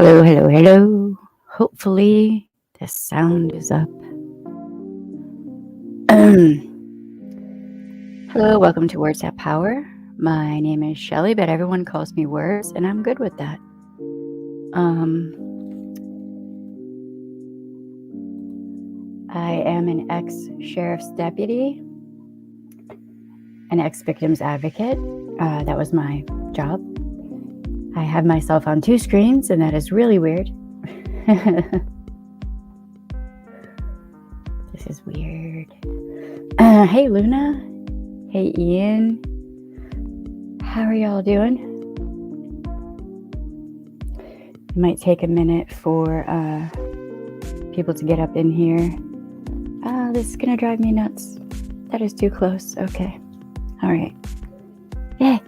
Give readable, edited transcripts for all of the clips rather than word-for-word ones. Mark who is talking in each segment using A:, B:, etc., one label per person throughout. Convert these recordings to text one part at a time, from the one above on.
A: Hello, hello, hello. Hopefully, the sound is up. Hello, welcome to Words That Power. My name is Shelly, but everyone calls me Words, and I'm good with that. I am an ex-sheriff's deputy, an ex-victim's advocate. That was my job. I have myself on 2 screens, and that is really weird. This is weird. Hey, Luna. Hey, Ian. How are y'all doing? It might take a minute for people to get up in here. This is gonna drive me nuts. That is too close. Okay. All right. Yay.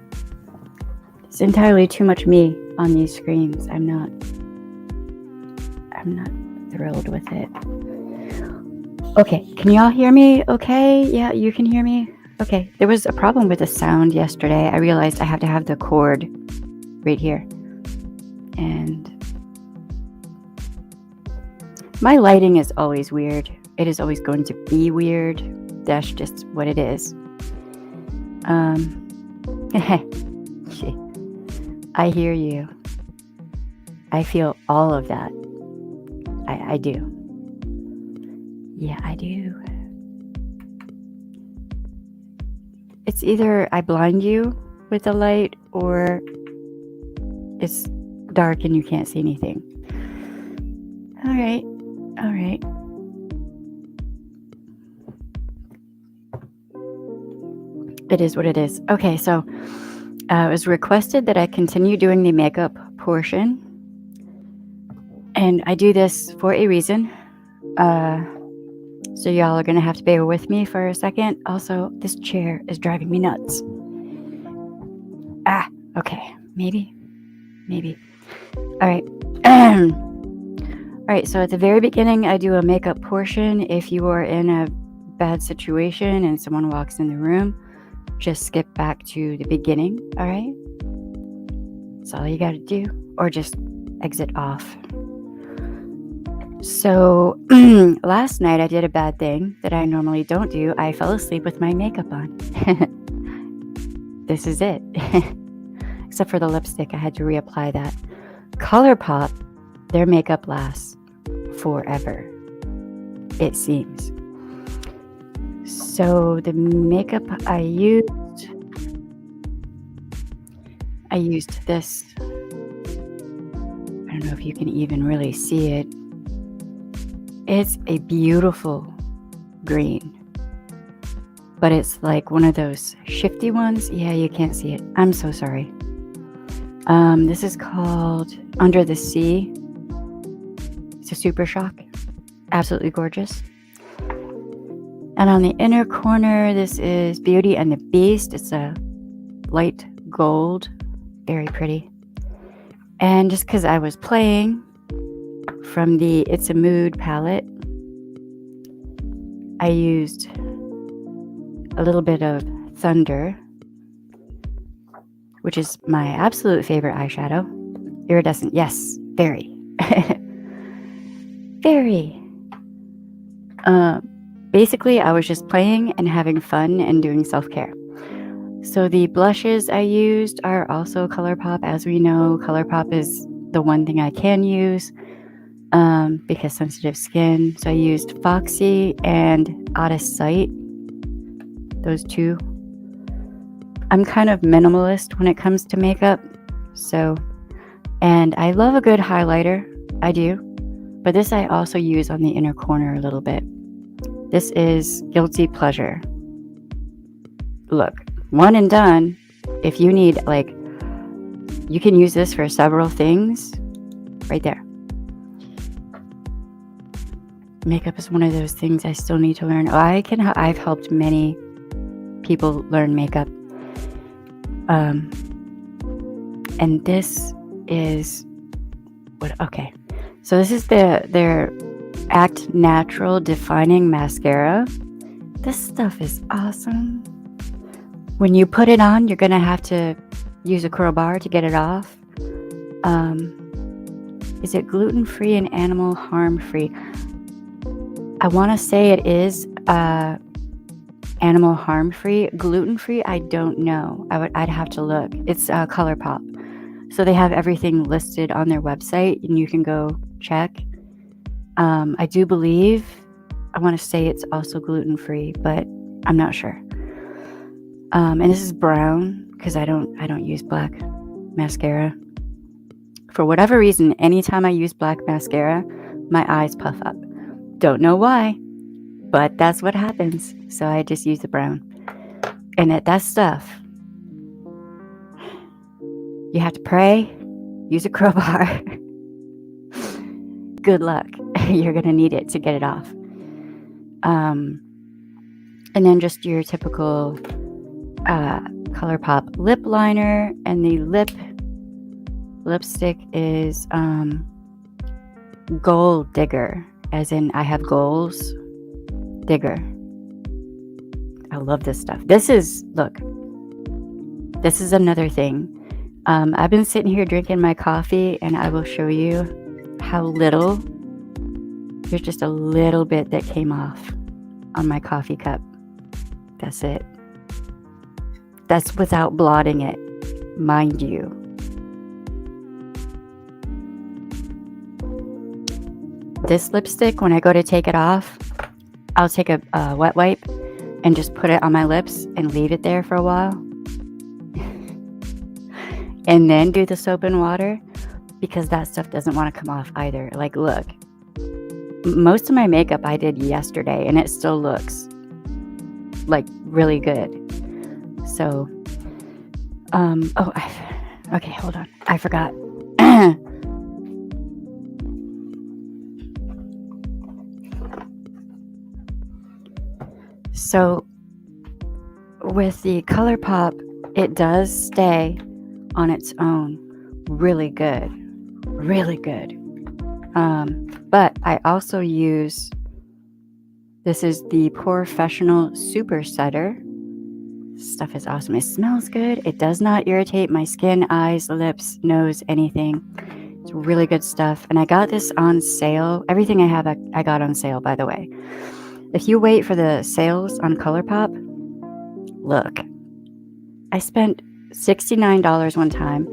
A: It's entirely too much me on these screens. I'm not thrilled with it. Okay, can y'all hear me okay? Yeah, you can hear me? Okay, there was a problem with the sound yesterday. I realized I have to have the cord right here. And my lighting is always weird. It is always going to be weird. That's just what it is. I hear you. I feel all of that. I do. Yeah, I do. It's either I blind you with the light or it's dark and you can't see anything. All right. It is what it is. Okay, so it was requested that I continue doing the makeup portion. And I do this for a reason. So y'all are going to have to bear with me for a second. Also, this chair is driving me nuts. Okay. Maybe. All right. All right, so at the very beginning, I do a makeup portion. If you are in a bad situation and someone walks in the room, just skip back to the beginning, all right? That's all you got to do. Or just exit off. So last night I did a bad thing that I normally don't do. I fell asleep with my makeup on. This is it. Except for the lipstick, I had to reapply that. ColourPop, their makeup lasts forever, it seems. So the makeup I used this. I don't know if you can even really see it. It's a beautiful green, but it's like one of those shifty ones. Yeah, you can't see it. I'm so sorry. This is called Under the Sea. It's a Super Shock. Absolutely gorgeous. And on the inner corner, this is Beauty and the Beast. It's a light gold. Very pretty. And just because I was playing from the It's a Mood palette, I used a little bit of Thunder, which is my absolute favorite eyeshadow. Iridescent, yes, very. Very. Basically, I was just playing and having fun and doing self-care. So the blushes I used are also ColourPop. As we know, ColourPop is the one thing I can use because sensitive skin. So I used Foxy and Out of Sight. Those two. I'm kind of minimalist when it comes to makeup. And I love a good highlighter. I do. But this I also use on the inner corner a little bit. This is Guilty Pleasure. Look, one and done. If you need, you can use this for several things. Right there. Makeup is one of those things I still need to learn. I've helped many people learn makeup. And this is okay. So this is their Act Natural Defining Mascara. This stuff is awesome. When you put it on, you're gonna have to use a crowbar to get it off. Is it gluten-free and animal harm-free? I want to say it is animal harm-free. Gluten-free, I don't know. I'd have to look. It's ColourPop. So they have everything listed on their website, and you can go check. I do believe, I want to say it's also gluten-free, but I'm not sure. And this is brown because I don't use black mascara. For whatever reason, anytime I use black mascara, my eyes puff up. Don't know why, but that's what happens. So I just use the brown. And that stuff, you have to pray, use a crowbar. Good luck. You're going to need it to get it off. And then just your typical ColourPop lip liner, and the lipstick is Goal Digger, as in I have goals digger. I love this stuff. This is another thing. I've been sitting here drinking my coffee, and I will show you how little, there's just a little bit that came off on my coffee cup. That's it. That's without blotting it, mind you. This lipstick, when I go to take it off, I'll take a wet wipe and just put it on my lips and leave it there for a while. And then do the soap and water, because that stuff doesn't want to come off either. Like, look, most of my makeup I did yesterday, and it still looks like really good. So, okay, hold on. I forgot. So, with the ColourPop, it does stay on its own really good. Really good. But I also use, this is the Professional Super Setter. Stuff is awesome. It smells good. It does not irritate my skin, eyes, lips, nose, anything. It's really good stuff. And I got this on sale. Everything I have, I got on sale, by the way. If you wait for the sales on ColourPop, look, I spent $69 one time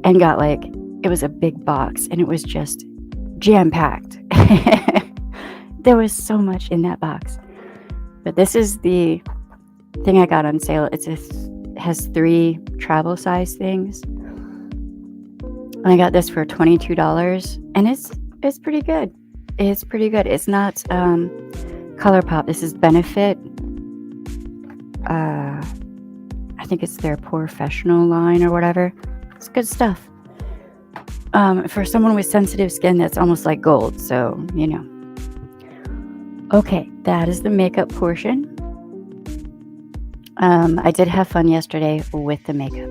A: and got it was a big box, and it was just jam-packed. There was so much in that box. But this is the thing I got on sale. It has 3 travel size things. And I got this for $22, and it's pretty good. It's pretty good. It's not ColourPop. This is Benefit. I think it's their Professional line or whatever. It's good stuff. For someone with sensitive skin, that's almost like gold. So, you know. Okay, that is the makeup portion. I did have fun yesterday with the makeup.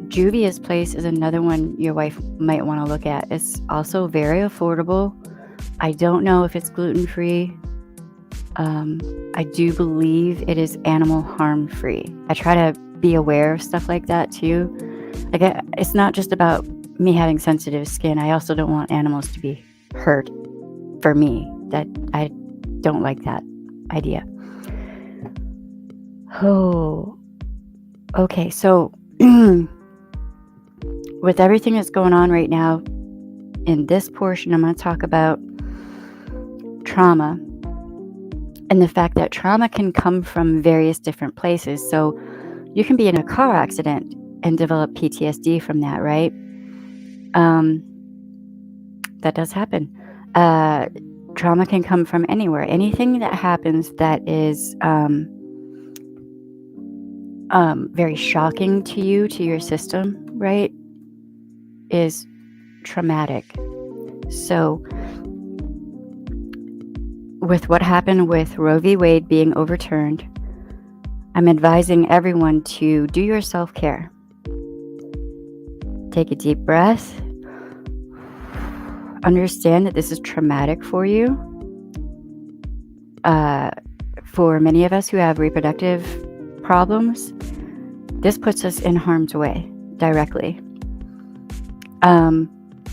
A: Juvia's Place is another one your wife might want to look at. It's also very affordable. I don't know if it's gluten-free. I do believe it is animal harm-free. I try to be aware of stuff like that too. It's not just about me having sensitive skin. I also don't want animals to be hurt for me. That I don't like that idea. Oh, okay. So with everything that's going on right now, in this portion, I'm going to talk about trauma and the fact that trauma can come from various different places. So you can be in a car accident and develop PTSD from that, right? That does happen. Trauma can come from anywhere. Anything that happens that is very shocking to you, to your system, right, is traumatic. So with what happened with Roe v. Wade being overturned, I'm advising everyone to do your self-care. Take a deep breath. Understand that this is traumatic for you. For many of us who have reproductive problems, this puts us in harm's way directly.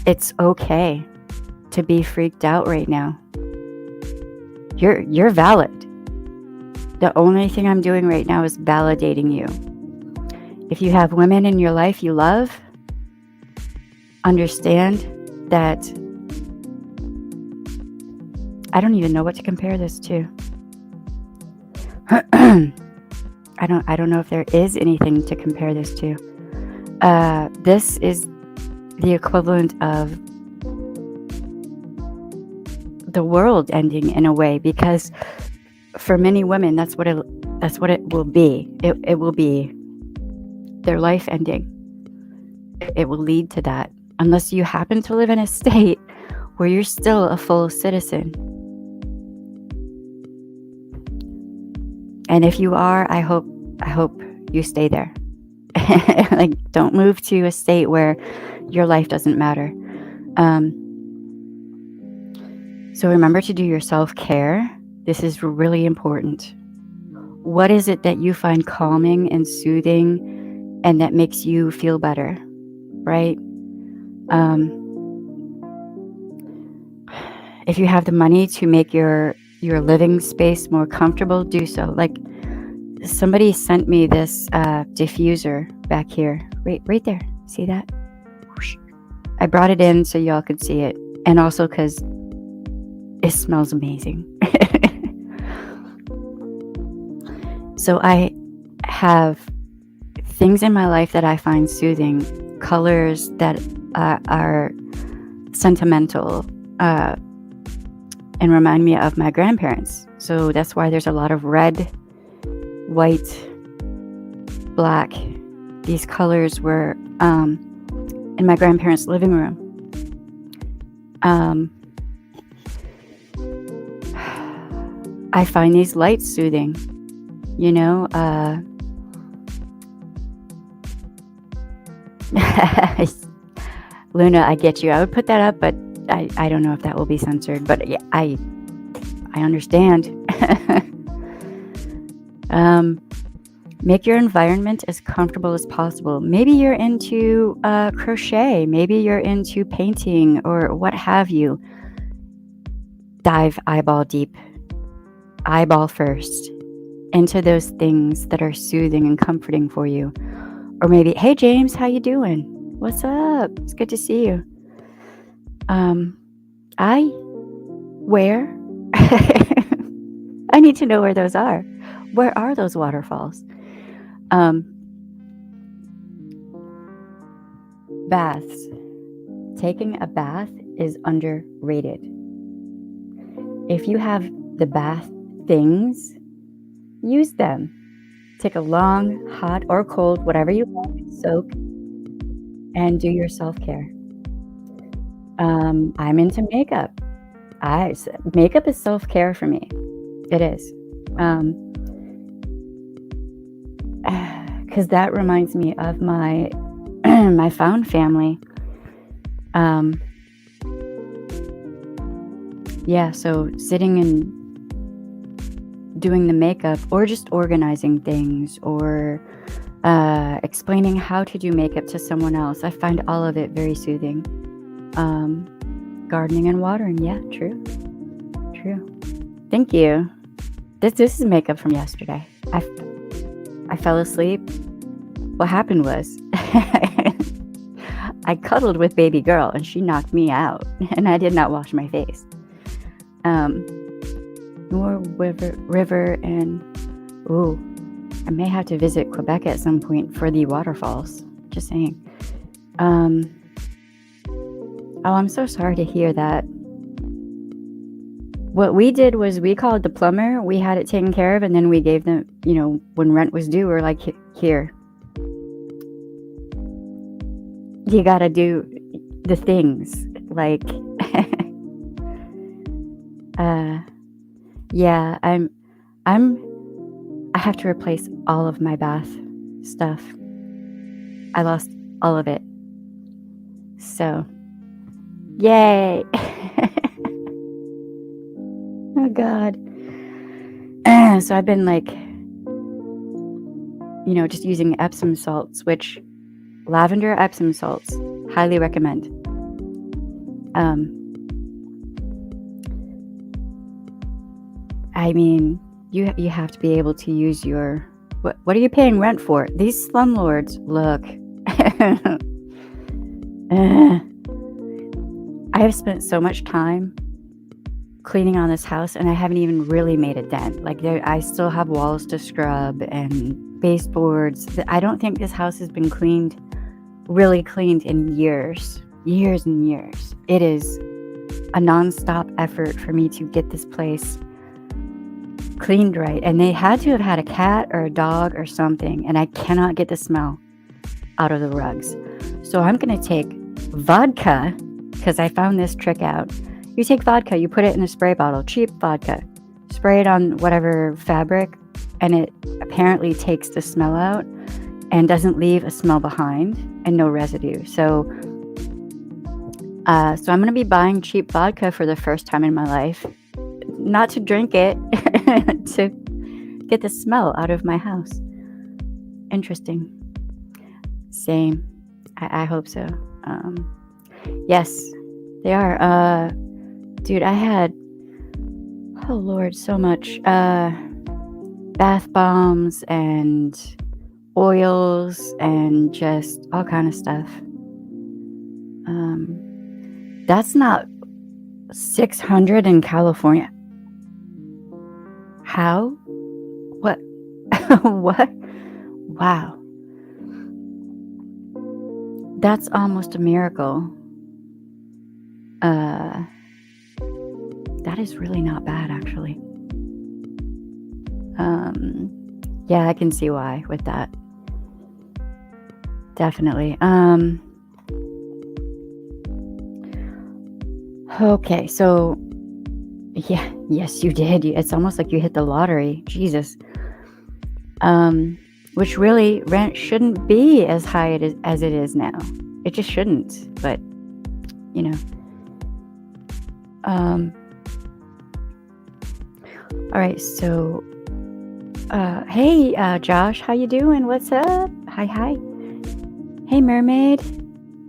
A: It's okay to be freaked out right now. You're valid. The only thing I'm doing right now is validating you. If you have women in your life you love, understand that I don't even know what to compare this to. I don't know if there is anything to compare this to. This is the equivalent of the world ending in a way, because for many women that's what it will be. It will be their life ending. It will lead to that, unless you happen to live in a state where you're still a full citizen. And if you are, I hope you stay there. Like, don't move to a state where your life doesn't matter. So remember to do your self-care. This is really important. What is it that you find calming and soothing and that makes you feel better, right? If you have the money to make your living space more comfortable, do so. Like, somebody sent me this diffuser back here, right there. See that? Whoosh. I brought it in so y'all could see it, and also because it smells amazing. So I have things in my life that I find soothing, colors that are sentimental, and remind me of my grandparents. So that's why there's a lot of red, white, black. These colors were in my grandparents' living room. I find these lights soothing, you know. Luna, I get you. I would put that up, but I don't know if that will be censored. But yeah, I understand. Make your environment as comfortable as possible. Maybe you're into crochet. Maybe you're into painting or what have you. Dive eyeball deep, eyeball first, into those things that are soothing and comforting for you. Or maybe, hey James, how you doing? What's up? It's good to see you. Where? I need to know where those are. Where are those waterfalls? Baths. Taking a bath is underrated. If you have the bath things, use them. Take a long, hot or cold, whatever you like, soak, and do your self-care. I'm into makeup. Makeup is self-care for me. It is. Because that reminds me of my my found family. Yeah, so sitting and doing the makeup, or just organizing things, or explaining how to do makeup to someone else, I find all of it very soothing. Gardening and watering, yeah, true. Thank you. This is makeup from yesterday. I fell asleep. What happened was I cuddled with baby girl and she knocked me out, and I did not wash my face. More river, and I may have to visit Quebec at some point for the waterfalls. Just saying. I'm so sorry to hear that. What we did was we called the plumber, we had it taken care of, and then we gave them, when rent was due, we're like, here. You gotta do the things, like, yeah, I have to replace all of my bath stuff. I lost all of it. So, yay. Oh God. So I've been like, just using Epsom salts, which lavender Epsom salts, highly recommend. I mean, you have to be able to use your... What are you paying rent for? These slumlords, look. I have spent so much time cleaning on this house, and I haven't even really made a dent. Like, I still have walls to scrub and baseboards. I don't think this house has been really cleaned in years and years. It is a nonstop effort for me to get this place cleaned right, and they had to have had a cat or a dog or something, and I cannot get the smell out of the rugs. So I'm gonna take vodka, because I found this trick out. You take vodka, you put it in a spray bottle, cheap vodka, spray it on whatever fabric, and it apparently takes the smell out and doesn't leave a smell behind and no residue. So I'm going to be buying cheap vodka for the first time in my life. Not to drink it, to get the smell out of my house. Interesting. Same. I hope so. Yes, they are. Dude, I had, oh Lord, so much bath bombs and oils and just all kind of stuff. That's not $600 in California. How? What? What? Wow. That's almost a miracle. That is really not bad, actually. Yeah, I can see why with that. Definitely. Okay, so yeah, yes, you did. It's almost like you hit the lottery. Jesus. Which really, rent shouldn't be as high as it is now. It just shouldn't, but you know. All right, so hey, Josh, how you doing? What's up? Hi. Hey, mermaid,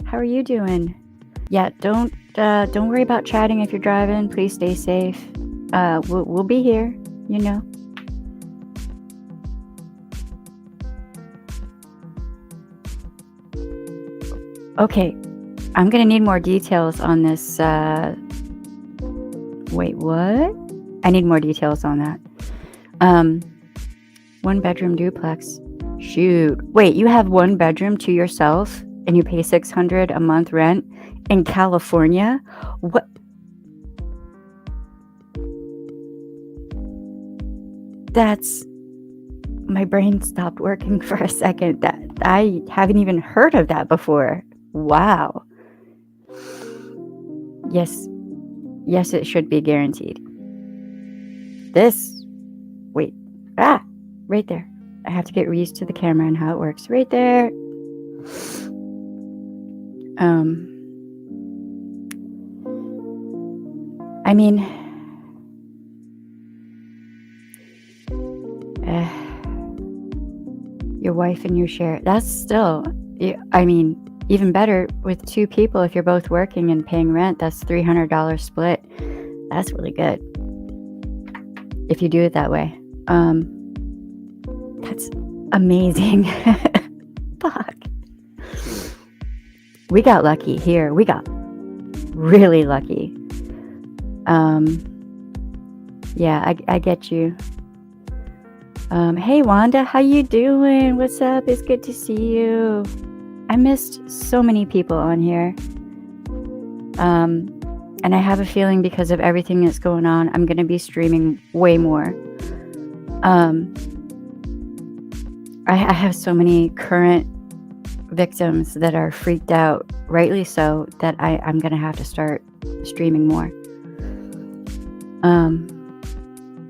A: how are you doing? Yeah, don't worry about chatting if you're driving. Please stay safe. We'll be here, you know. Okay, I'm gonna need more details on this. Wait, what? I need more details on that. 1-bedroom duplex. Shoot. Wait, you have 1 bedroom to yourself and you pay $600 a month rent in California? What? That's... my brain stopped working for a second. That I haven't even heard of that before. Wow. Yes, it should be guaranteed. Wait, right there. I have to get used to the camera and how it works. Right there. I mean, your wife and you share. That's still, I mean, even better with 2 people. If you're both working and paying rent, that's $300 split. That's really good if you do it that way. That's amazing. Fuck. We got lucky here. We got really lucky. Yeah, I get you. Hey Wanda, how you doing? What's up? It's good to see you. I missed so many people on here. And I have a feeling because of everything that's going on, I'm going to be streaming way more. I have so many current victims that are freaked out, rightly so, that I'm going to have to start streaming more.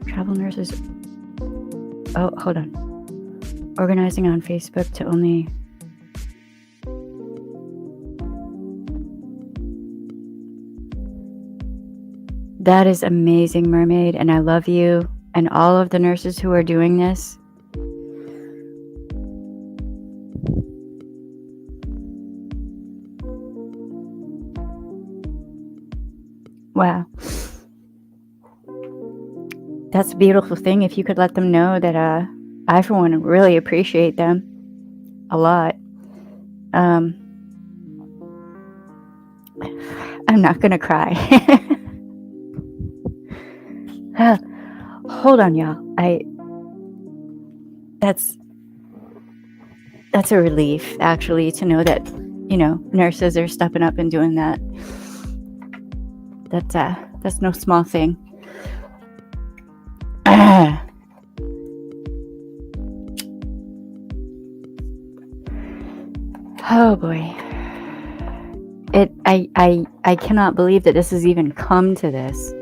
A: Travel nurses. Oh, hold on. Organizing on Facebook to only... That is amazing, mermaid, and I love you and all of the nurses who are doing this. Wow. That's a beautiful thing. If you could let them know that I, for one, really appreciate them a lot. I'm not going to cry. Hold on, y'all. That's a relief, actually, to know that, nurses are stepping up and doing that. That's no small thing. Oh boy. I cannot believe that this has even come to this.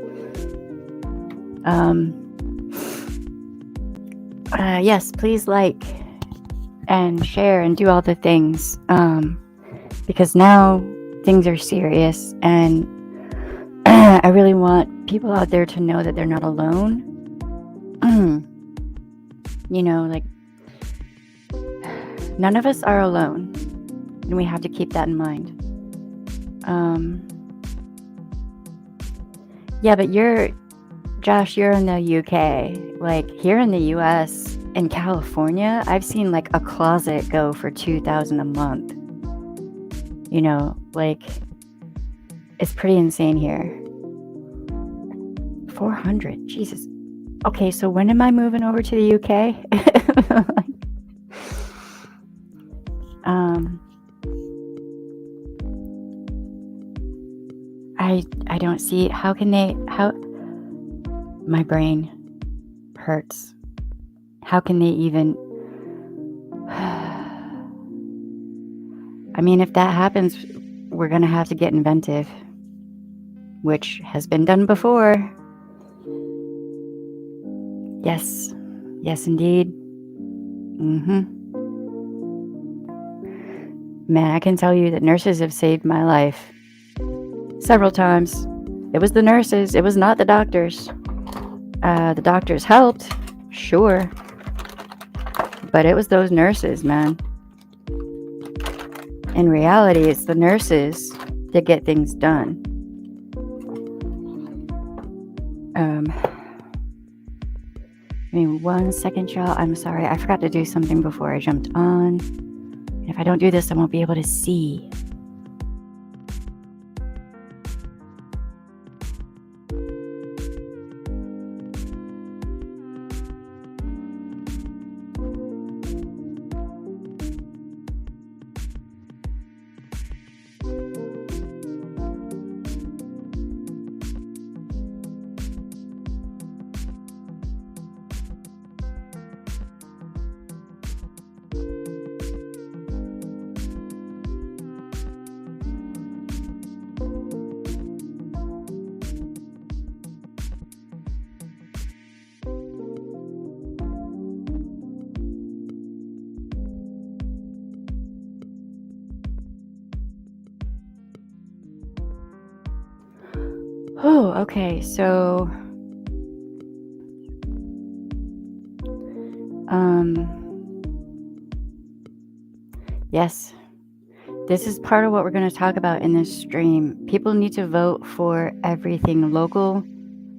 A: Yes, please like and share and do all the things, because now things are serious, and I really want people out there to know that they're not alone. Like, none of us are alone, and we have to keep that in mind. Yeah, but Josh, you're in the UK. Like, here in the US, in California, I've seen like a closet go for $2,000 a month. Like, it's pretty insane here. 400, Jesus. Okay, so when am I moving over to the UK? I don't see, how my brain hurts. How can they even, I mean, if that happens, we're gonna have to get inventive, which has been done before. Yes indeed. Man, I can tell you that nurses have saved my life several times. It was the nurses, it was not the doctors. The doctors helped, sure, but it was those nurses, man. In reality, it's the nurses that get things done. Give me 1 second, y'all. I'm sorry, I forgot to do something before I jumped on. And if I don't do this, I won't be able to see. Oh, okay, so yes, this is part of what we're going to talk about in this stream. People need to vote for everything local,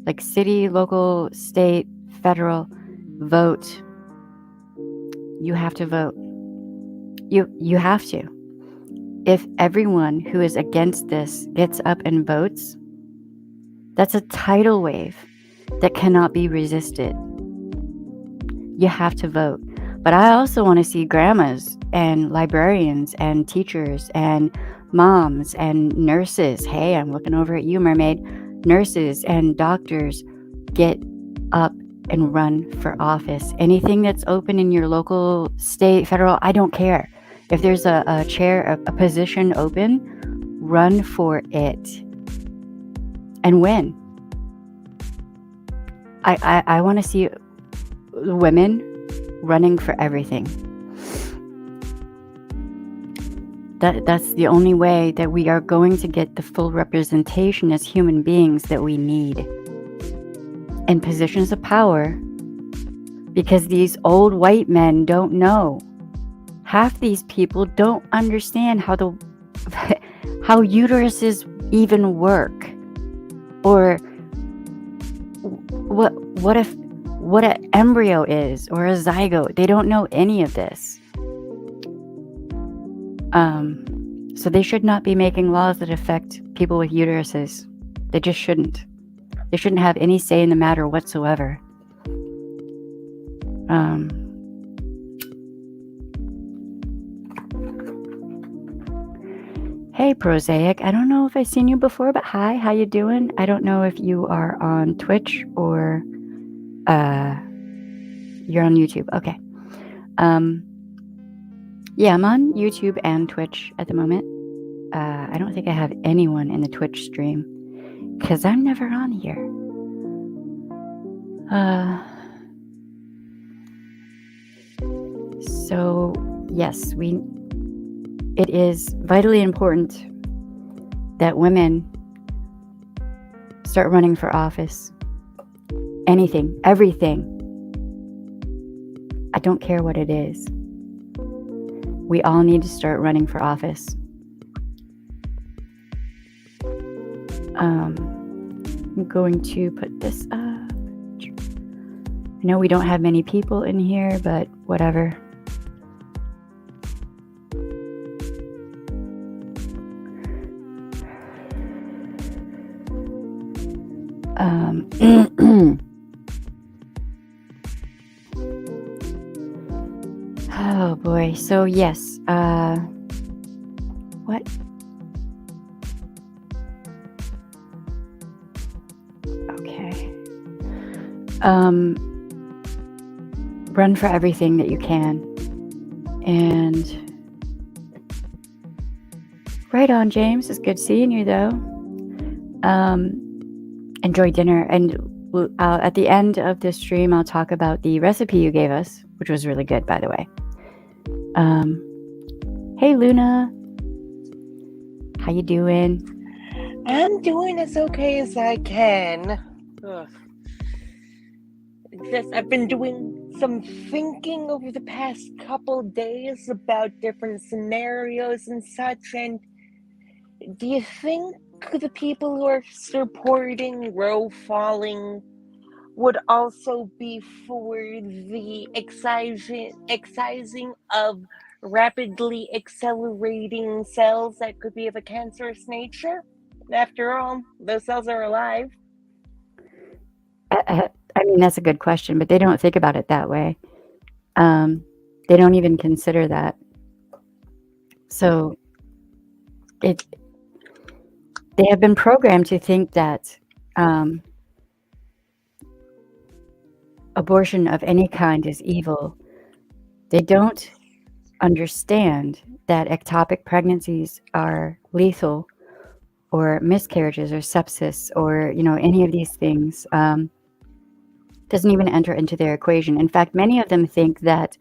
A: like city, local, state, federal. Vote. You have to vote. You have to. If everyone who is against this gets up and votes, that's a tidal wave that cannot be resisted. You have to vote. But I also want to see grandmas and librarians and teachers and moms and nurses. Hey, I'm looking over at you, mermaid. Nurses and doctors get up and run for office. Anything that's open in your local, state, federal, I don't care. If there's a chair, a position open, run for it and win. I want to see women running for everything. That's the only way that we are going to get the full representation as human beings that we need in positions of power, because these old white men don't know. Half these people don't understand how uteruses even work. or what if what an embryo is or a zygote. They don't know any of this. So they should not be making laws that affect people with uteruses. They just shouldn't. They shouldn't have any say in the matter whatsoever. Hey, Prosaic. I don't know if I've seen you before, but hi, how you doing? I don't know if you are on Twitch or you're on YouTube. Okay. Yeah, I'm on YouTube and Twitch at the moment. I don't think I have anyone in the Twitch stream because I'm never on here. So yes, it is vitally important that women start running for office. Anything, everything. I don't care what it is. We all need to start running for office. I'm going to put this up. I know we don't have many people in here, but whatever. Oh boy. So yes, what? Okay. Run for everything that you can. And right on, James. It's good seeing you though. Enjoy dinner, and at the end of this stream I'll talk about the recipe you gave us, which was really good, by the way. Hey Luna, how you doing?
B: I'm doing as okay as I can. I've been doing some thinking over the past couple days about different scenarios and such, and do you think the people who are supporting Roe falling would also be for the excising of rapidly accelerating cells that could be of a cancerous nature? After all, those cells are alive.
A: I mean, that's a good question, but they don't think about it that way. They don't even consider that. So they have been programmed to think that abortion of any kind is evil. They don't understand that ectopic pregnancies are lethal, or miscarriages or sepsis, or any of these things doesn't even enter into their equation. In fact, many of them think that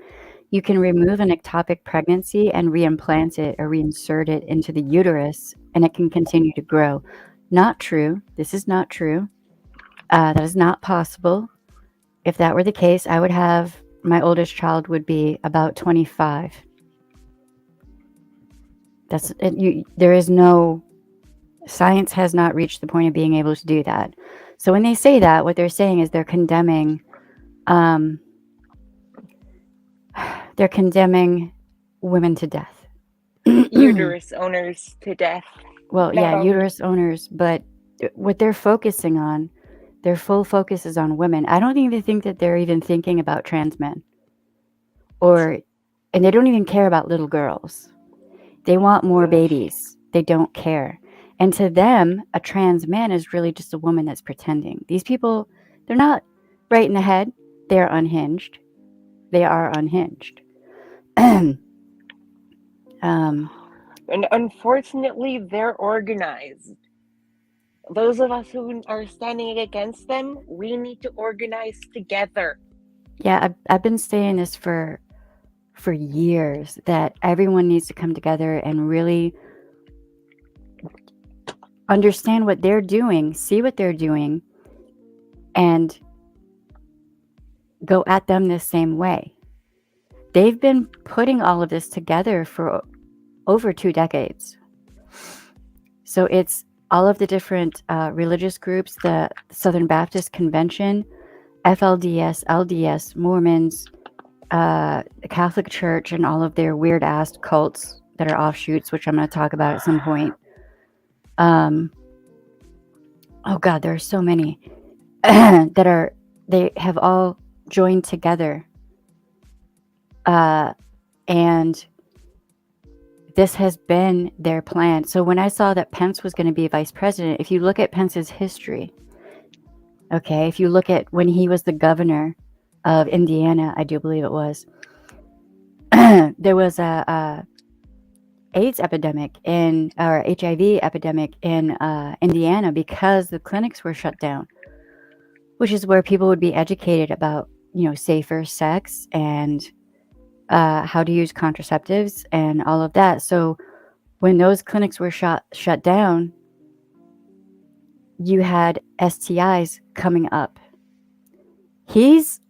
A: you can remove an ectopic pregnancy and reimplant it or reinsert it into the uterus and it can continue to grow. Not true. This is not true. That is not possible. If that were the case, I would have my oldest child would be about 25. There is no science has not reached the point of being able to do that. So when they say that, what they're saying is they're condemning women to death.
B: Uterus owners to death.
A: Well, yeah, uterus owners, but what they're focusing on, their full focus is on women. I don't think that they're even thinking about trans men. And they don't even care about little girls. They want more babies. They don't care. And to them, a trans man is really just a woman that's pretending. These people, they're not right in the head. They're unhinged. They are unhinged.
B: And unfortunately, they're organized. Those of us who are standing against them, we need to organize together.
A: Yeah, I've been saying this for years, that everyone needs to come together and really understand what they're doing, see what they're doing, and go at them the same way. They've been putting all of this together for over 2 decades. So it's all of the different religious groups, the Southern Baptist Convention, FLDS, LDS, Mormons, the Catholic Church, and all of their weird ass cults that are offshoots, which I'm going to talk about at some point. Oh God, there are so many they have all joined together. And this has been their plan. So when I saw that Pence was going to be vice president, if you look at Pence's history, okay, if you look at when he was the governor of Indiana, I do believe it was, there was a AIDS epidemic or HIV epidemic in Indiana because the clinics were shut down, which is where people would be educated about, safer sex and how to use contraceptives and all of that. So when those clinics were shut down, you had STIs coming up. He's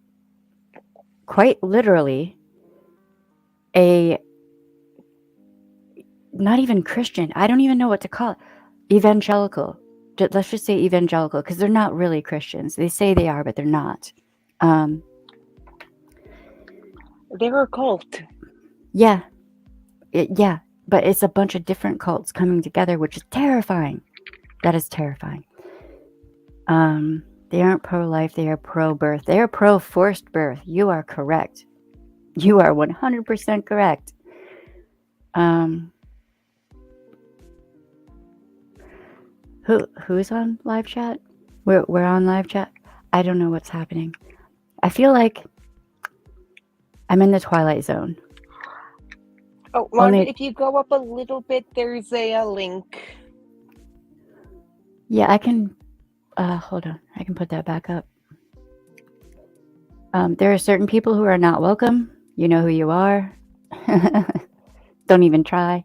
A: quite literally not even Christian. I don't even know what to call it. Evangelical. Let's just say evangelical, because they're not really Christians. They say they are, but they're not.
B: They're a cult.
A: Yeah. Yeah. But it's a bunch of different cults coming together, which is terrifying. That is terrifying. They aren't pro-life. They are pro-birth. They are pro-forced birth. You are correct. You are 100% correct. Who's on live chat? We're on live chat. I don't know what's happening. I feel like I'm in the Twilight Zone.
B: Oh, Margaret, if you go up a little bit, there's a link.
A: Yeah, I can. Hold on. I can put that back up. There are certain people who are not welcome. You know who you are. Don't even try.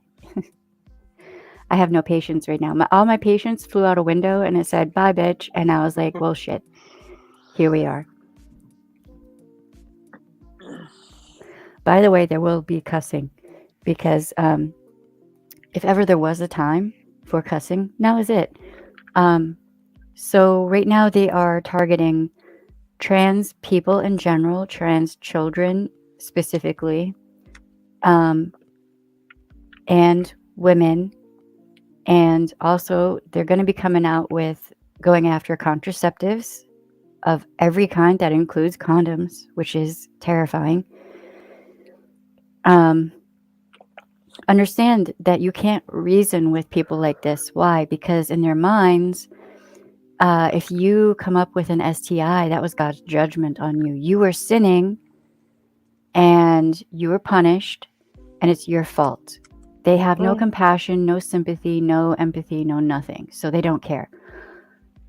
A: I have no patience right now. All my patience flew out a window and it said, bye, bitch. And I was like, well, shit. Here we are. By the way, there will be cussing because if ever there was a time for cussing, now is it. So right now they are targeting trans people in general, trans children specifically, and women. And also they're going to be coming out with going after contraceptives of every kind. That includes condoms, which is terrifying. Understand that you can't reason with people like this. Why? Because in their minds, if you come up with an STI, that was God's judgment on you. You were sinning and you were punished, and it's your fault. They have no compassion, no sympathy, no empathy, no nothing. So they don't care.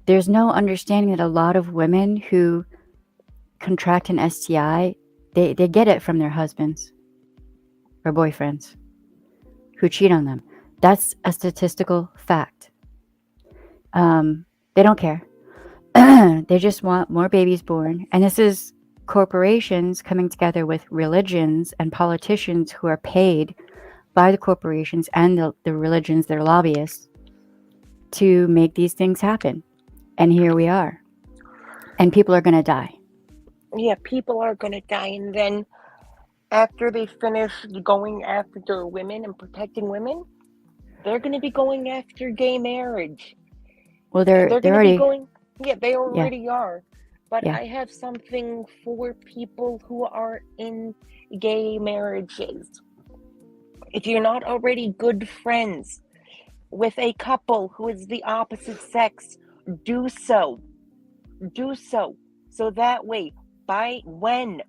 A: There's no understanding that a lot of women who contract an STI, they get it from their husbands or boyfriends who cheat on them. That's a statistical fact. They don't care. They just want more babies born. And this is corporations coming together with religions and politicians who are paid by the corporations and the religions, their lobbyists, to make these things happen. And here we are. And people are going to die.
B: Yeah, people are going to die. And then after they finish going after women and protecting women, they're going to be going after gay marriage.
A: Well, they're
B: going to
A: already
B: be going. Yeah, they already are. But I have something for people who are in gay marriages. If you're not already good friends with a couple who is the opposite sex, do so. Do so. So that way, when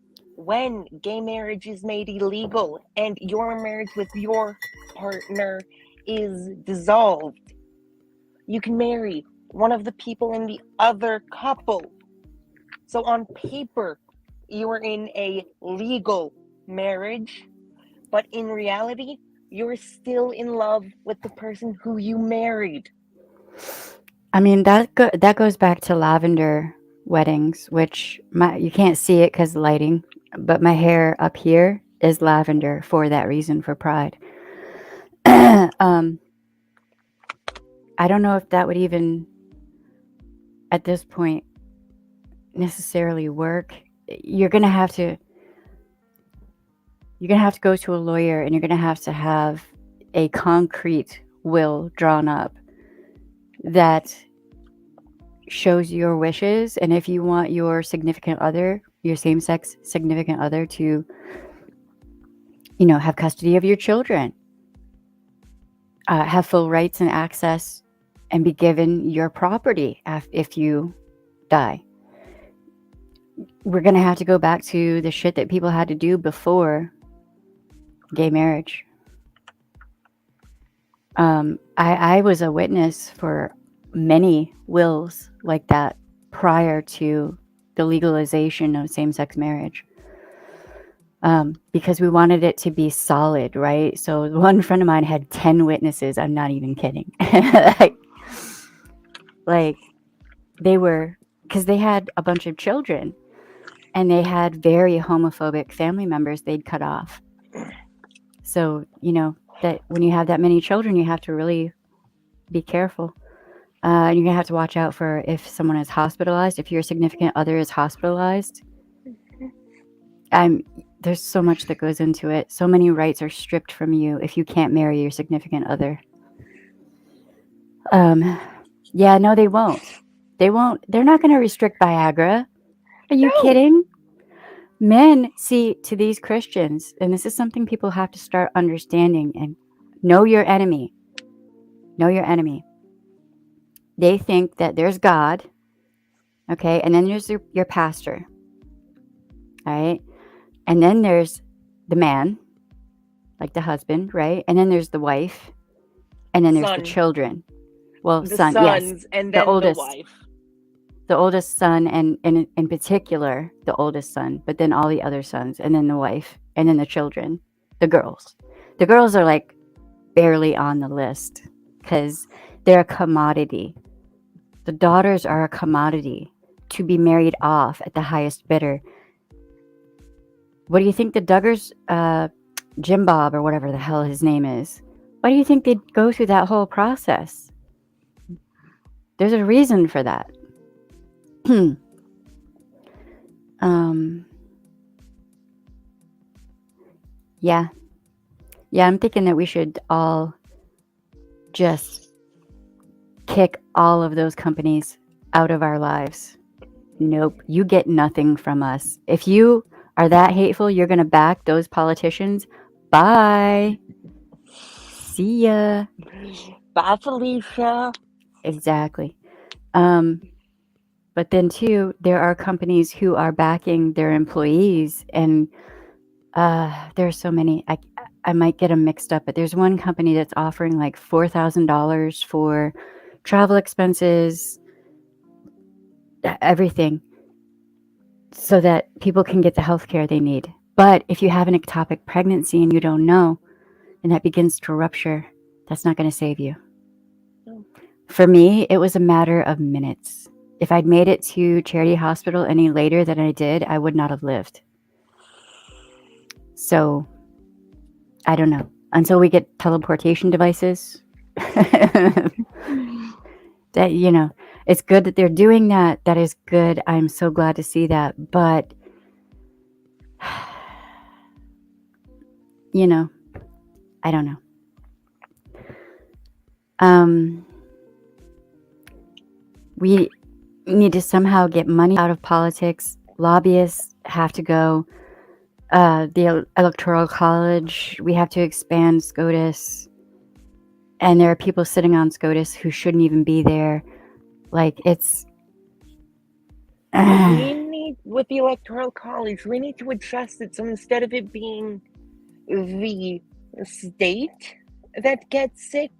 B: gay marriage is made illegal and your marriage with your partner is dissolved, you can marry one of the people in the other couple. So on paper, you are in a legal marriage, but in reality, you're still in love with the person who you married.
A: I mean, that goes back to lavender weddings, which you can't see it because of lighting, but my hair up here is lavender for that reason, for pride. I I don't know if that would even, at this point, necessarily work. You're gonna have to go to a lawyer, and you're gonna have a concrete will drawn up that shows your wishes, and if you want your significant other, your same-sex significant other, to have custody of your children, have full rights and access, and be given your property if you die. We're going to have to go back to the shit that people had to do before gay marriage. I was a witness for many wills like that prior to the legalization of same-sex marriage, because we wanted it to be solid, right? So one friend of mine had 10 witnesses. I'm not even kidding. like they were, because they had a bunch of children, and they had very homophobic family members they'd cut off. So, that when you have that many children, you have to really be careful. And you're going to have to watch out for if someone is hospitalized, if your significant other is hospitalized. There's so much that goes into it. So many rights are stripped from you if you can't marry your significant other. Yeah, no, they won't. They're not going to restrict Viagra. Are you kidding? Men see to these Christians, and this is something people have to start understanding, and know your enemy. Know your enemy. They think that there's God, okay, and then there's your pastor, all right, and then there's the man, like the husband, right, and then there's the wife, and then there's the children. Well,
B: the
A: son,
B: sons,
A: yes,
B: and then the wife.
A: The oldest son, and in particular, the oldest son, but then all the other sons, and then the wife, and then the children, the girls. The girls are like barely on the list because they're a commodity. The daughters are a commodity to be married off at the highest bidder. What do you think the Duggars, Jim Bob, or whatever the hell his name is, why do you think they'd go through that whole process? There's a reason for that. Yeah, I'm thinking that we should all just kick all of those companies out of our lives. Nope, you get nothing from us. If you are that hateful, you're going to back those politicians. Bye. See ya.
B: Bye, Felicia.
A: Exactly. But then too, there are companies who are backing their employees, and there are so many. I might get them mixed up, but there's one company that's offering like $4,000 for travel expenses, everything, so that people can get the health care they need. But if you have an ectopic pregnancy and you don't know, and that begins to rupture, that's not going to save you. For me, it was a matter of minutes. If I'd made it to Charity Hospital any later than I did, I would not have lived. So, I don't know. Until we get teleportation devices, that, it's good that they're doing that. That is good. I'm so glad to see that. But, I don't know. We need to somehow get money out of politics. Lobbyists have to go. The Electoral College, we have to expand SCOTUS. And there are people sitting on SCOTUS who shouldn't even be there. Like, it's...
B: We need, with the Electoral College, we need to adjust it. So instead of it being the state that gets it,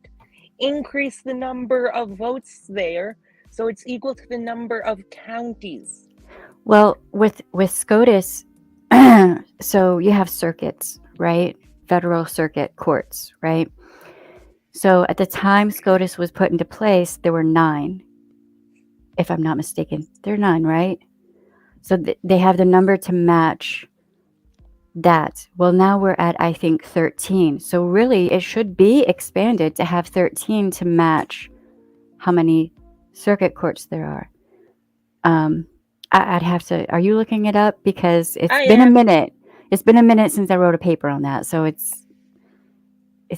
B: increase the number of votes there so it's equal to the number of counties.
A: Well, with SCOTUS, so you have circuits, right? Federal circuit courts, right? So at the time SCOTUS was put into place, there were 9, if I'm not mistaken. There are 9, right? So they have the number to match that. Well, now we're at, I think, 13. So really, it should be expanded to have 13 to match how many circuit courts there are. I'd have to. Are you looking it up? Because it's
B: I
A: been a
B: am.
A: minute. It's been a minute since I wrote a paper on that. So it's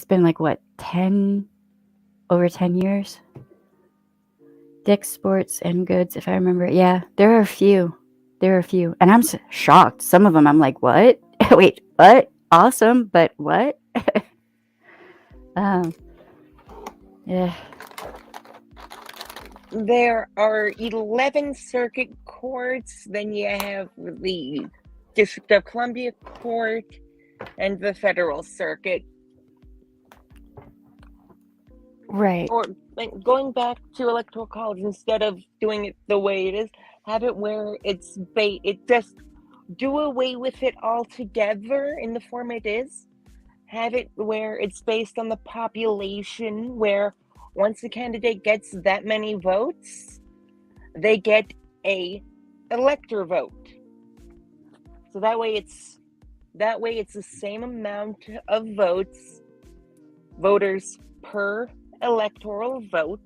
A: been like what, over 10 years? Dick's Sports and Goods, if I remember. Yeah, there are a few. There are a few. And I'm shocked. Some of them I'm like, what? Wait, what? Awesome, but what? um, yeah.
B: There are 11 circuit courts. Then you have the District of Columbia Court and the Federal Circuit.
A: Right.
B: Or going back to Electoral College, instead of doing it the way it is, have it where it just do away with it altogether in the form it is. Have it where it's based on the population, where once a candidate gets that many votes, they get a elector vote. So that way it's the same amount of voters per electoral vote.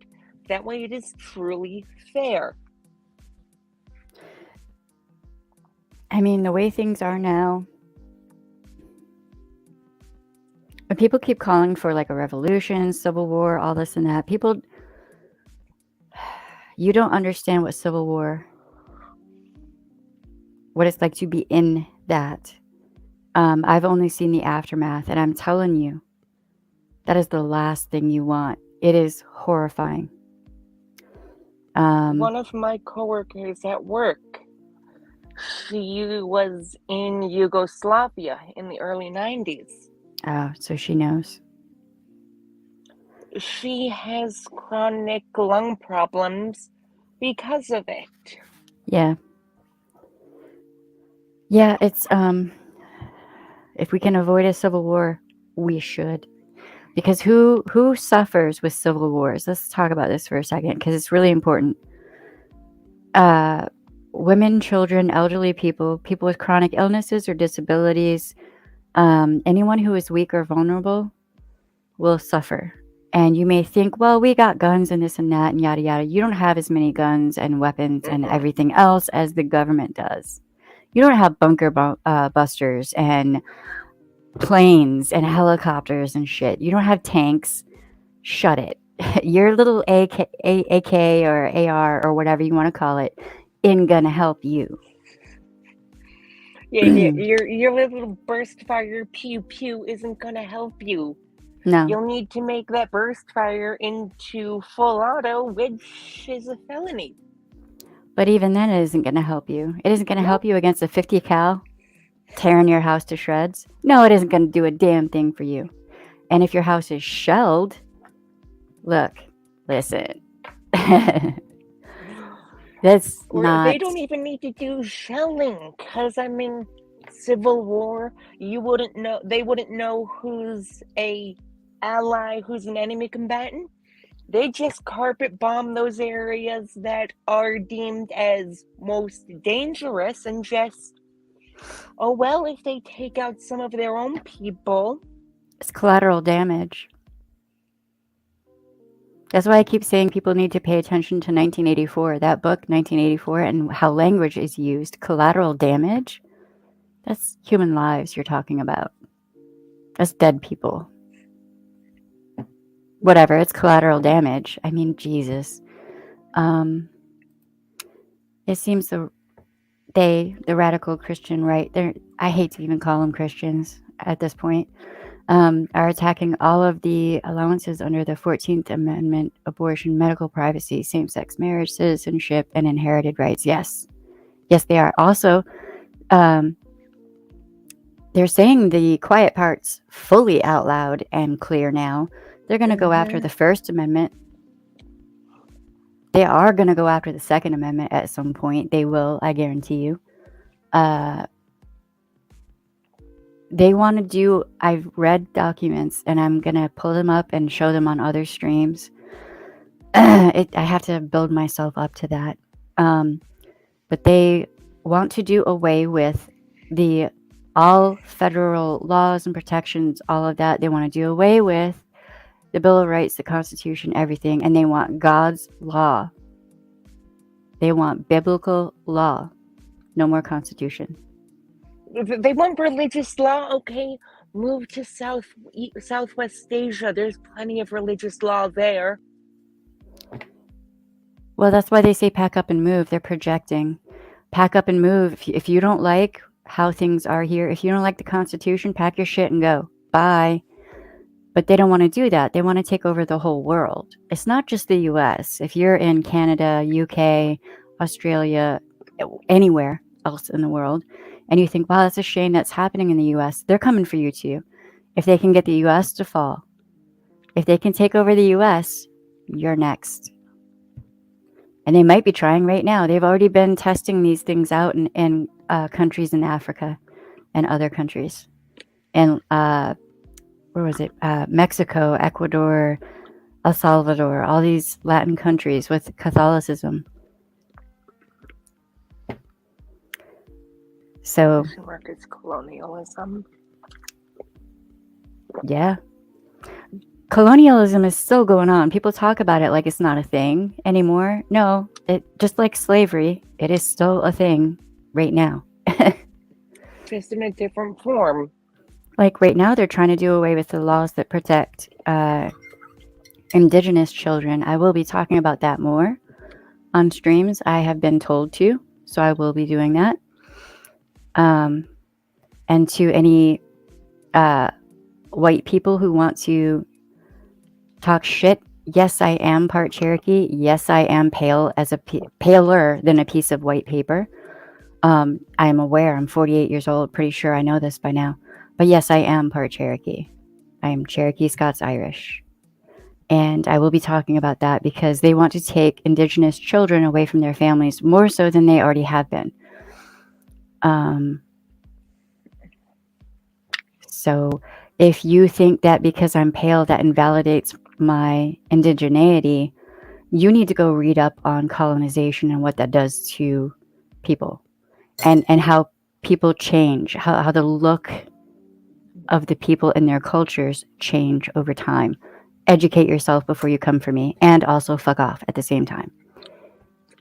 B: That way it is truly fair.
A: I mean, the way things are now, when people keep calling for like a revolution, civil war, all this and that, you don't understand what civil war, what it's like to be in that. I've only seen the aftermath, and I'm telling you, that is the last thing you want. It is horrifying.
B: One of my coworkers at work, she was in Yugoslavia in the early 90s.
A: Oh, so she knows.
B: She has chronic lung problems because of it.
A: Yeah. Yeah, it's if we can avoid a civil war, we should. Because who suffers with civil wars? Let's talk about this for a second, because it's really important. Women, children, elderly people with chronic illnesses or disabilities, anyone who is weak or vulnerable will suffer. And you may think, well, we got guns and this and that and yada yada. You don't have as many guns and weapons and everything else as the government does. You don't have bunker busters and planes and helicopters and shit. You don't have tanks. Shut it. Your little AK or AR or whatever you want to call it ain't gonna help you.
B: Yeah, your little burst fire pew pew isn't gonna help you.
A: No.
B: You'll need to make that burst fire into full auto, which is a felony.
A: But even then, it isn't gonna help you. It isn't gonna help you against a 50 cal tearing your house to shreds. No, it isn't gonna do a damn thing for you. And if your house is shelled, listen. That's not.
B: They don't even need to do shelling, because I mean, civil war, you wouldn't know. They wouldn't know who's a ally, who's an enemy combatant. They just carpet bomb those areas that are deemed as most dangerous, and just, oh well, if they take out some of their own people,
A: it's collateral damage. That's why I keep saying people need to pay attention to 1984, that book, 1984, and how language is used. Collateral damage? That's human lives you're talking about. That's dead people. Whatever, it's collateral damage. I mean, Jesus. It seems the radical Christian right, I hate to even call them Christians at this point, are attacking all of the allowances under the 14th Amendment: abortion, medical privacy, same-sex marriage, citizenship, and inherited rights. Yes, they are. Also, they're saying the quiet parts fully out loud and clear now. They're going to go after the First Amendment. They are going to go after the Second Amendment at some point. They will, I guarantee you. They want to do, I've read documents, and I'm going to pull them up and show them on other streams. I have to build myself up to that. But they want to do away with all federal laws and protections, all of that. They want to do away with the Bill of Rights, the Constitution, everything, and they want God's law. They want biblical law. No more Constitution.
B: They want religious law. Okay, move to Southwest Asia. There's plenty of religious law there.
A: Well, that's why they say pack up and move. They're projecting. Pack up and move. If you don't like how things are here, if you don't like the Constitution, pack your shit and go. Bye. But they don't want to do that. They want to take over the whole world. It's not just the US. If you're in Canada, UK, Australia, anywhere else in the world, and you think, wow, that's a shame that's happening in the US, they're coming for you too. If they can get the US to fall, if they can take over the US, you're next. And they might be trying right now. They've already been testing these things out in countries in Africa and other countries. And where was it? Mexico, Ecuador, El Salvador, all these Latin countries with Catholicism. So,
B: Work is colonialism.
A: Yeah. Colonialism is still going on. People talk about it like it's not a thing anymore. No, it just like slavery, it is still a thing right now.
B: Just in a different form.
A: Like right now, they're trying to do away with the laws that protect Indigenous children. I will be talking about that more on streams. I have been told to, so I will be doing that. And to any white people who want to talk shit, yes, I am part Cherokee. Yes, I am pale as paler than a piece of white paper. I am aware. I'm 48 years old. Pretty sure I know this by now. But yes, I am part Cherokee. I am Cherokee, Scots, Irish. And I will be talking about that because they want to take Indigenous children away from their families more so than they already have been. So if you think that because I'm pale that invalidates my indigeneity, you need to go read up on colonization and what that does to people and how people change, how the look of the people and their cultures change over time. Educate yourself before you come for me, and also fuck off at the same time.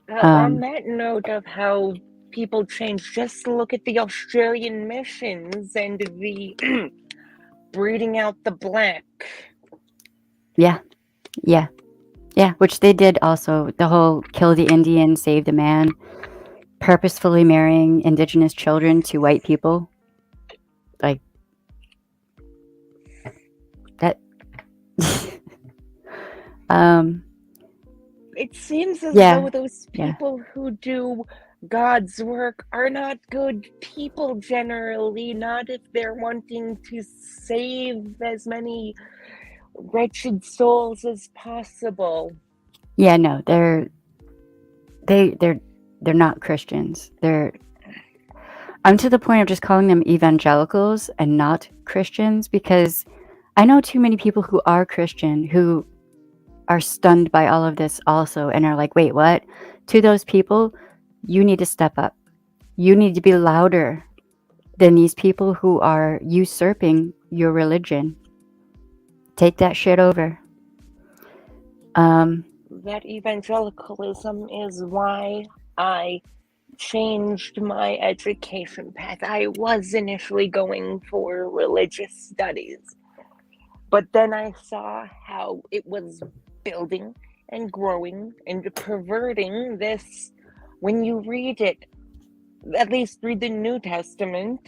B: On that note of how people change, just look at the Australian missions and the breeding out the black.
A: Yeah, which they did also. The whole kill the Indian, save the man, purposefully marrying Indigenous children to white people. Like, that.
B: It seems as though those people who do God's work are not good people generally, not if they're wanting to save as many wretched souls as possible.
A: Yeah, no, they're not Christians. I'm to the point of just calling them evangelicals and not Christians, because I know too many people who are Christian who are stunned by all of this also and are like, wait, what? To those people, you need to step up. You need to be louder than these people who are usurping your religion. Take that shit over.
B: That evangelicalism is why I changed my education path. I was initially going for religious studies, but then I saw how it was building and growing and perverting this. When you read it, at least read the New Testament,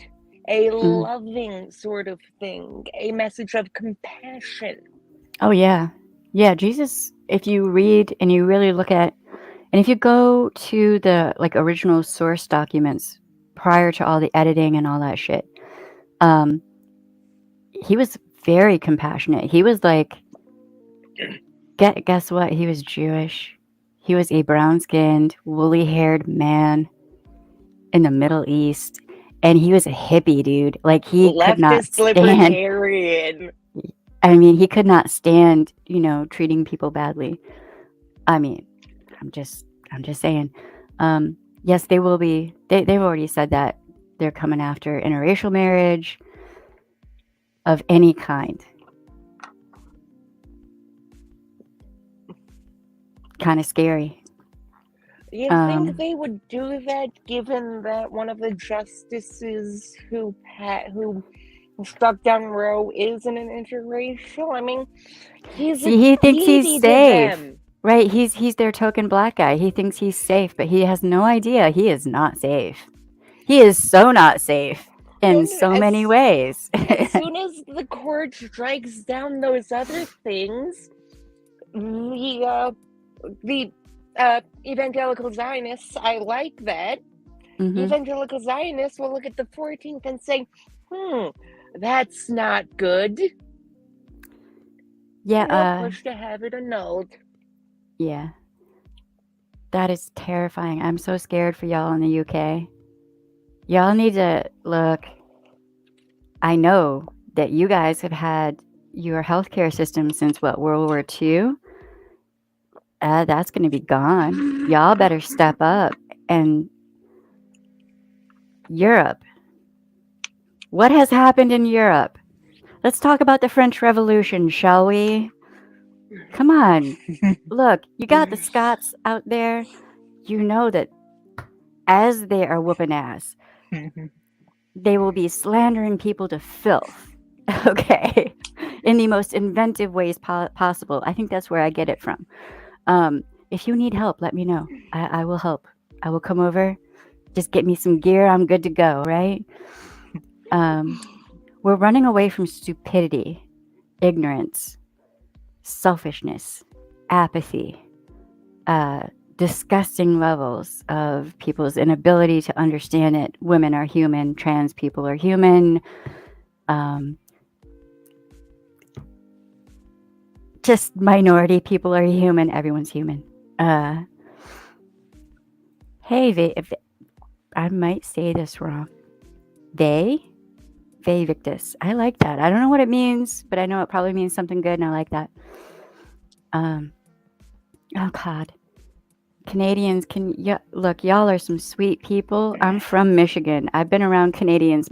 B: a loving sort of thing, a message of compassion.
A: Oh, yeah. Yeah, Jesus, if you read and you really look at, and if you go to the original source documents prior to all the editing and all that shit, he was very compassionate. He was like, guess what? He was Jewish. He was a brown-skinned, woolly-haired man in the Middle East, and he was a hippie, dude. Like, he could not stand.
B: Libertarian.
A: I mean, he could not stand, treating people badly. I mean, I'm just saying. Yes, they will be. They've already said that they're coming after interracial marriage of any kind. kind of scary.
B: You think they would do that, given that one of the justices who struck down Roe isn't an interracial? I mean, he's
A: See, he thinks he's
B: to
A: safe.
B: them.
A: Right, he's their token black guy. He thinks he's safe, but he has no idea he is not safe. He is so not safe in so many ways.
B: As soon as the court strikes down those other things, the evangelical Zionists, I like that.
A: Mhm.
B: Evangelical Zionists will look at the 14th and say, that's not good.
A: Yeah,
B: Push to have it annulled.
A: yeah. That is terrifying. I'm so scared for y'all in the UK. Y'all need to look. I know that you guys have had your healthcare system since what, World War II? That's going to be gone. Y'all better step up. And Europe. What has happened in Europe? Let's talk about the French Revolution, shall we? Come on. Look, you got the Scots out there. You know that as they are whooping ass, they will be slandering people to filth. Okay. In the most inventive ways possible. I think that's where I get it from. If you need help, let me know. I will help. I will come over. Just get me some gear. I'm good to go, right? We're running away from stupidity, ignorance, selfishness, apathy, disgusting levels of people's inability to understand it. Women are human, trans people are human. Just minority people are human. Everyone's human. Hey, I might say this wrong. Victus. I like that. I don't know what it means, but I know it probably means something good, and I like that. Oh God, Canadians, look, y'all are some sweet people. I'm from Michigan. I've been around Canadians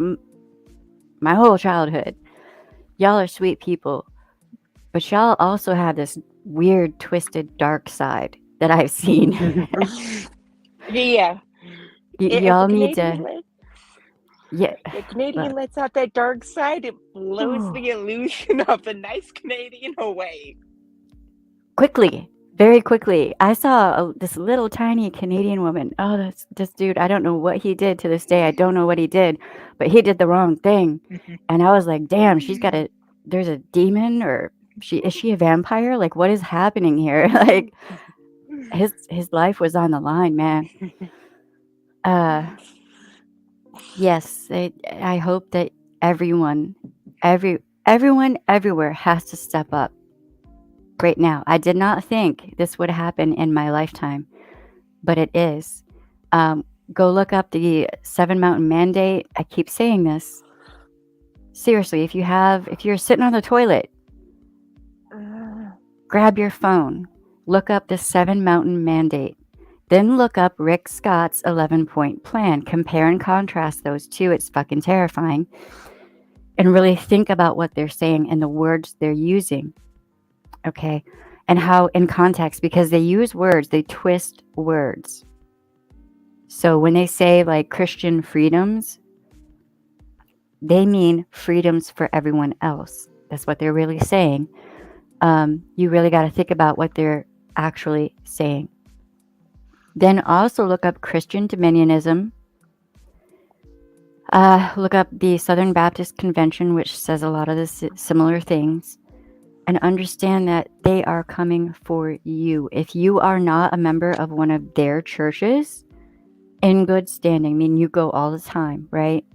A: my whole childhood. Y'all are sweet people, but y'all also have this weird, twisted, dark side that I've seen.
B: Yeah.
A: Y'all need to. Yeah.
B: The Canadian lets out that dark side, it blows the illusion of a nice Canadian away.
A: Quickly. Very quickly. I saw this little tiny Canadian woman. Oh, this dude. I don't know what he did to this day. I don't know what he did, but he did the wrong thing. And I was like, damn, there's a demon, or is she a vampire? Like, what is happening here? Like, his life was on the line, man. Yes, I hope that everyone everywhere has to step up right now. I did not think this would happen in my lifetime, but it is. Go look up the 7 Mountain Mandate. I keep saying this. Seriously, if you're sitting on the toilet, grab your phone, look up the 7 Mountain Mandate. Then look up Rick Scott's 11-point plan. Compare and contrast those two. It's fucking terrifying. And really think about what they're saying and the words they're using. Okay? And how in context, because they use words, they twist words. So when they say like Christian freedoms, they mean freedoms for everyone else. That's what they're really saying. You really got to think about what they're actually saying. Then also look up Christian dominionism. Look up the Southern Baptist Convention, which says a lot of the similar things. And understand that they are coming for you. If you are not a member of one of their churches, in good standing, I mean, you go all the time, right?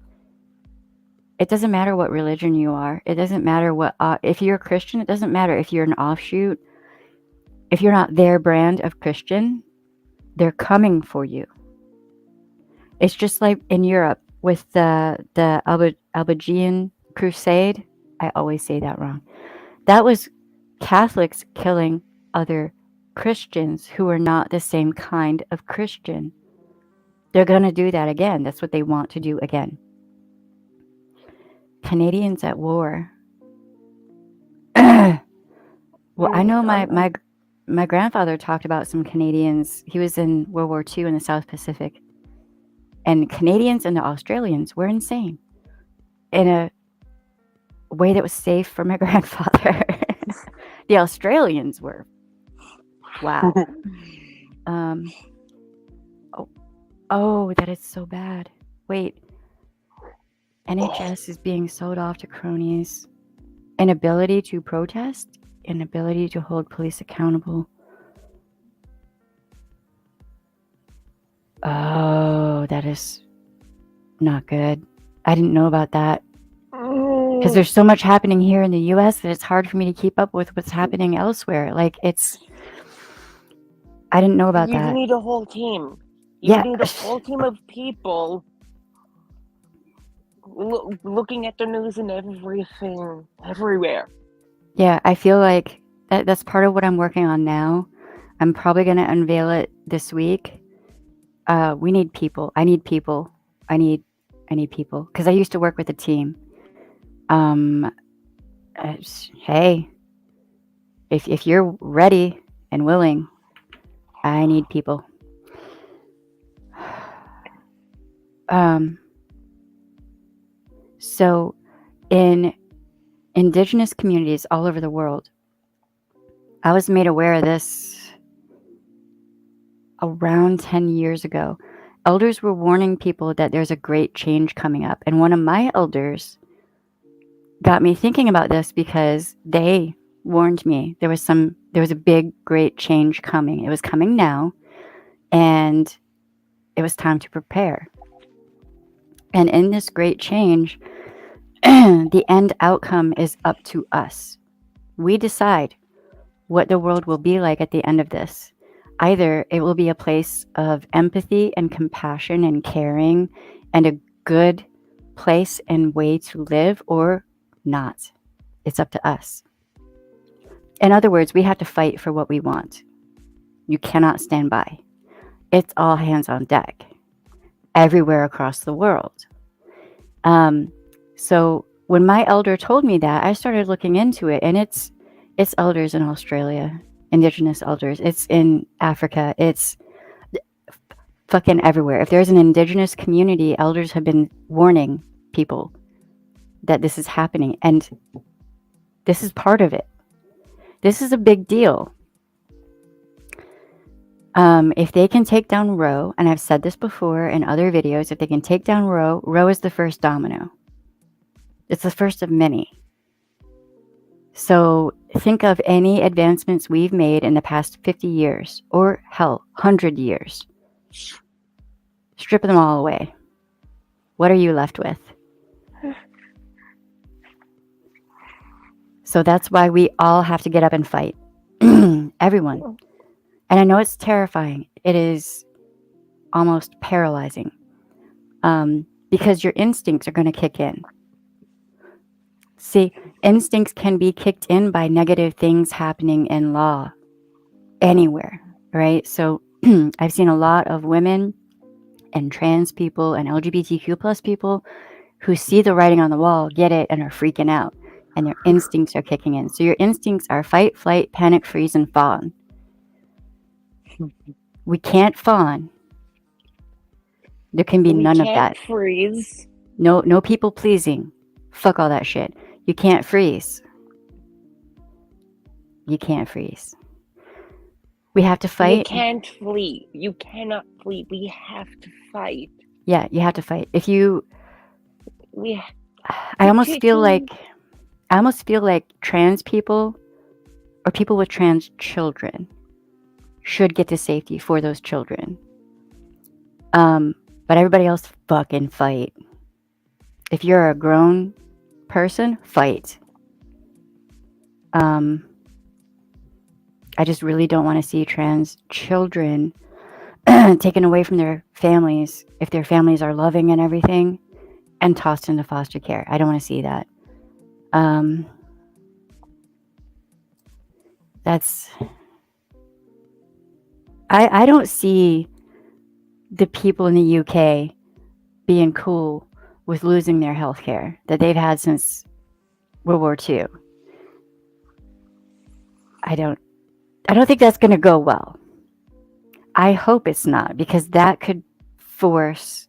A: It doesn't matter what religion you are. It doesn't matter what, if you're a Christian, it doesn't matter if you're an offshoot. If you're not their brand of Christian, they're coming for you. It's just like in Europe with the Albigensian Crusade. I always say that wrong. That was Catholics killing other Christians who are not the same kind of Christian. They're going to do that again. That's what they want to do again. Canadians at war. Well, I know my my grandfather talked about some Canadians. He was in World War II in the South Pacific, and Canadians and the Australians were insane in a way that was safe for my grandfather. The Australians were wow. Oh, that is so bad. Wait, NHS is being sold off to cronies. Inability to protest, inability to hold police accountable. Oh, that is not good. I didn't know about that. Because there's so much happening here in the US that it's hard for me to keep up with what's happening elsewhere. Like, I didn't know about that.
B: You need a whole team.
A: Yeah.
B: You need a whole team of people looking at the news and everything, everywhere.
A: Yeah, I feel like that's part of what I'm working on now. I'm probably going to unveil it this week. We need people. I need people. I need people. Because I used to work with a team. Hey, if you're ready and willing, I need people. So in indigenous communities all over the world, I was made aware of this around 10 years ago. Elders were warning people that there's a great change coming up. And one of my elders got me thinking about this because they warned me there was a big, great change coming. It was coming now, and it was time to prepare. And in this great change, the end outcome is up to us. We decide what the world will be like at the end of this. Either it will be a place of empathy and compassion and caring and a good place and way to live, or not. It's up to us. In other words, we have to fight for what we want. You cannot stand by. It's all hands on deck everywhere across the world. So when my elder told me that, I started looking into it, and it's elders in Australia, indigenous elders. It's in Africa. It's fucking everywhere. If there's an indigenous community, elders have been warning people that this is happening, and this is part of it. This is a big deal. If they can take down Roe, and I've said this before in other videos, if they can take down Roe, Roe is the first domino. It's the first of many. So think of any advancements we've made in the past 50 years, or hell, 100 years. Strip them all away. What are you left with? So that's why we all have to get up and fight. Everyone. And I know it's terrifying. It is almost paralyzing. Because your instincts are going to kick in. See, instincts can be kicked in by negative things happening in law anywhere, right? So I've seen a lot of women and trans people and LGBTQ plus people who see the writing on the wall, get it, and are freaking out. And their instincts are kicking in. So your instincts are fight, flight, panic, freeze, and fawn. We can't fawn. There can be none of that.
B: Freeze.
A: No people pleasing. Fuck all that shit. You can't freeze. You can't freeze. We have to fight.
B: You can't flee. You cannot flee. We have to fight.
A: Yeah, you have to fight. If you...
B: I
A: almost feel like trans people or people with trans children should get to safety for those children. But everybody else fucking fight. If you're a grown person, fight. I just really don't want to see trans children taken away from their families, if their families are loving and everything, and tossed into foster care. I don't want to see that. I don't see the people in the UK being cool with losing their health care that they've had since World War II. I don't. I don't think that's going to go well. I hope it's not, because that could force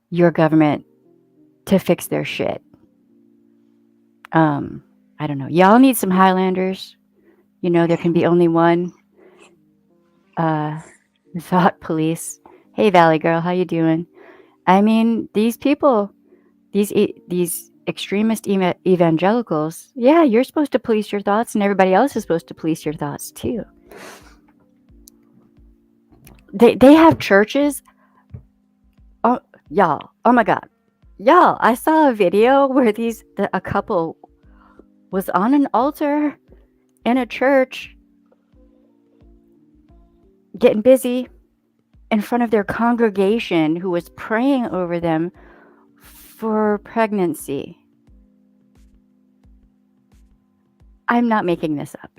A: your government to fix their shit. I don't know. Y'all need some Highlanders. You know, there can be only one. Thought police. Hey, Valley Girl, how you doing? I mean, these people, these extremist evangelicals. Yeah, you're supposed to police your thoughts, and everybody else is supposed to police your thoughts too. They have churches. Oh, y'all! Oh my God, y'all! I saw a video where a couple was on an altar in a church, getting busy in front of their congregation, who was praying over them for pregnancy. I'm not making this up.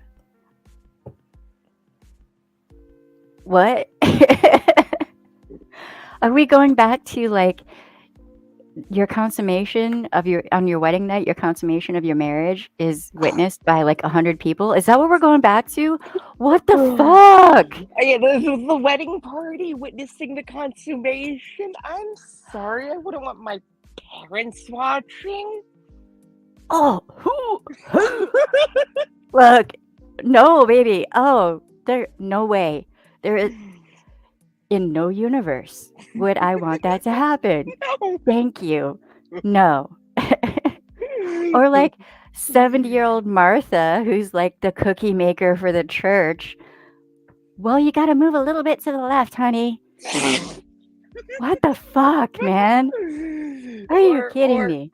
A: What? Are we going back to like your consummation of on your wedding night, your consummation of your marriage is witnessed by like 100 people? Is that what we're going back to? What the fuck?
B: Yeah, the wedding party witnessing the consummation. I'm sorry, I wouldn't want my parents watching.
A: Oh, who? Look, no, baby. Oh, no way. There is, in no universe would I want that to happen.
B: No.
A: Thank you. No. Or like 70-year-old Martha, who's like the cookie maker for the church. Well, you got to move a little bit to the left, honey. What the fuck, man? Are you kidding me?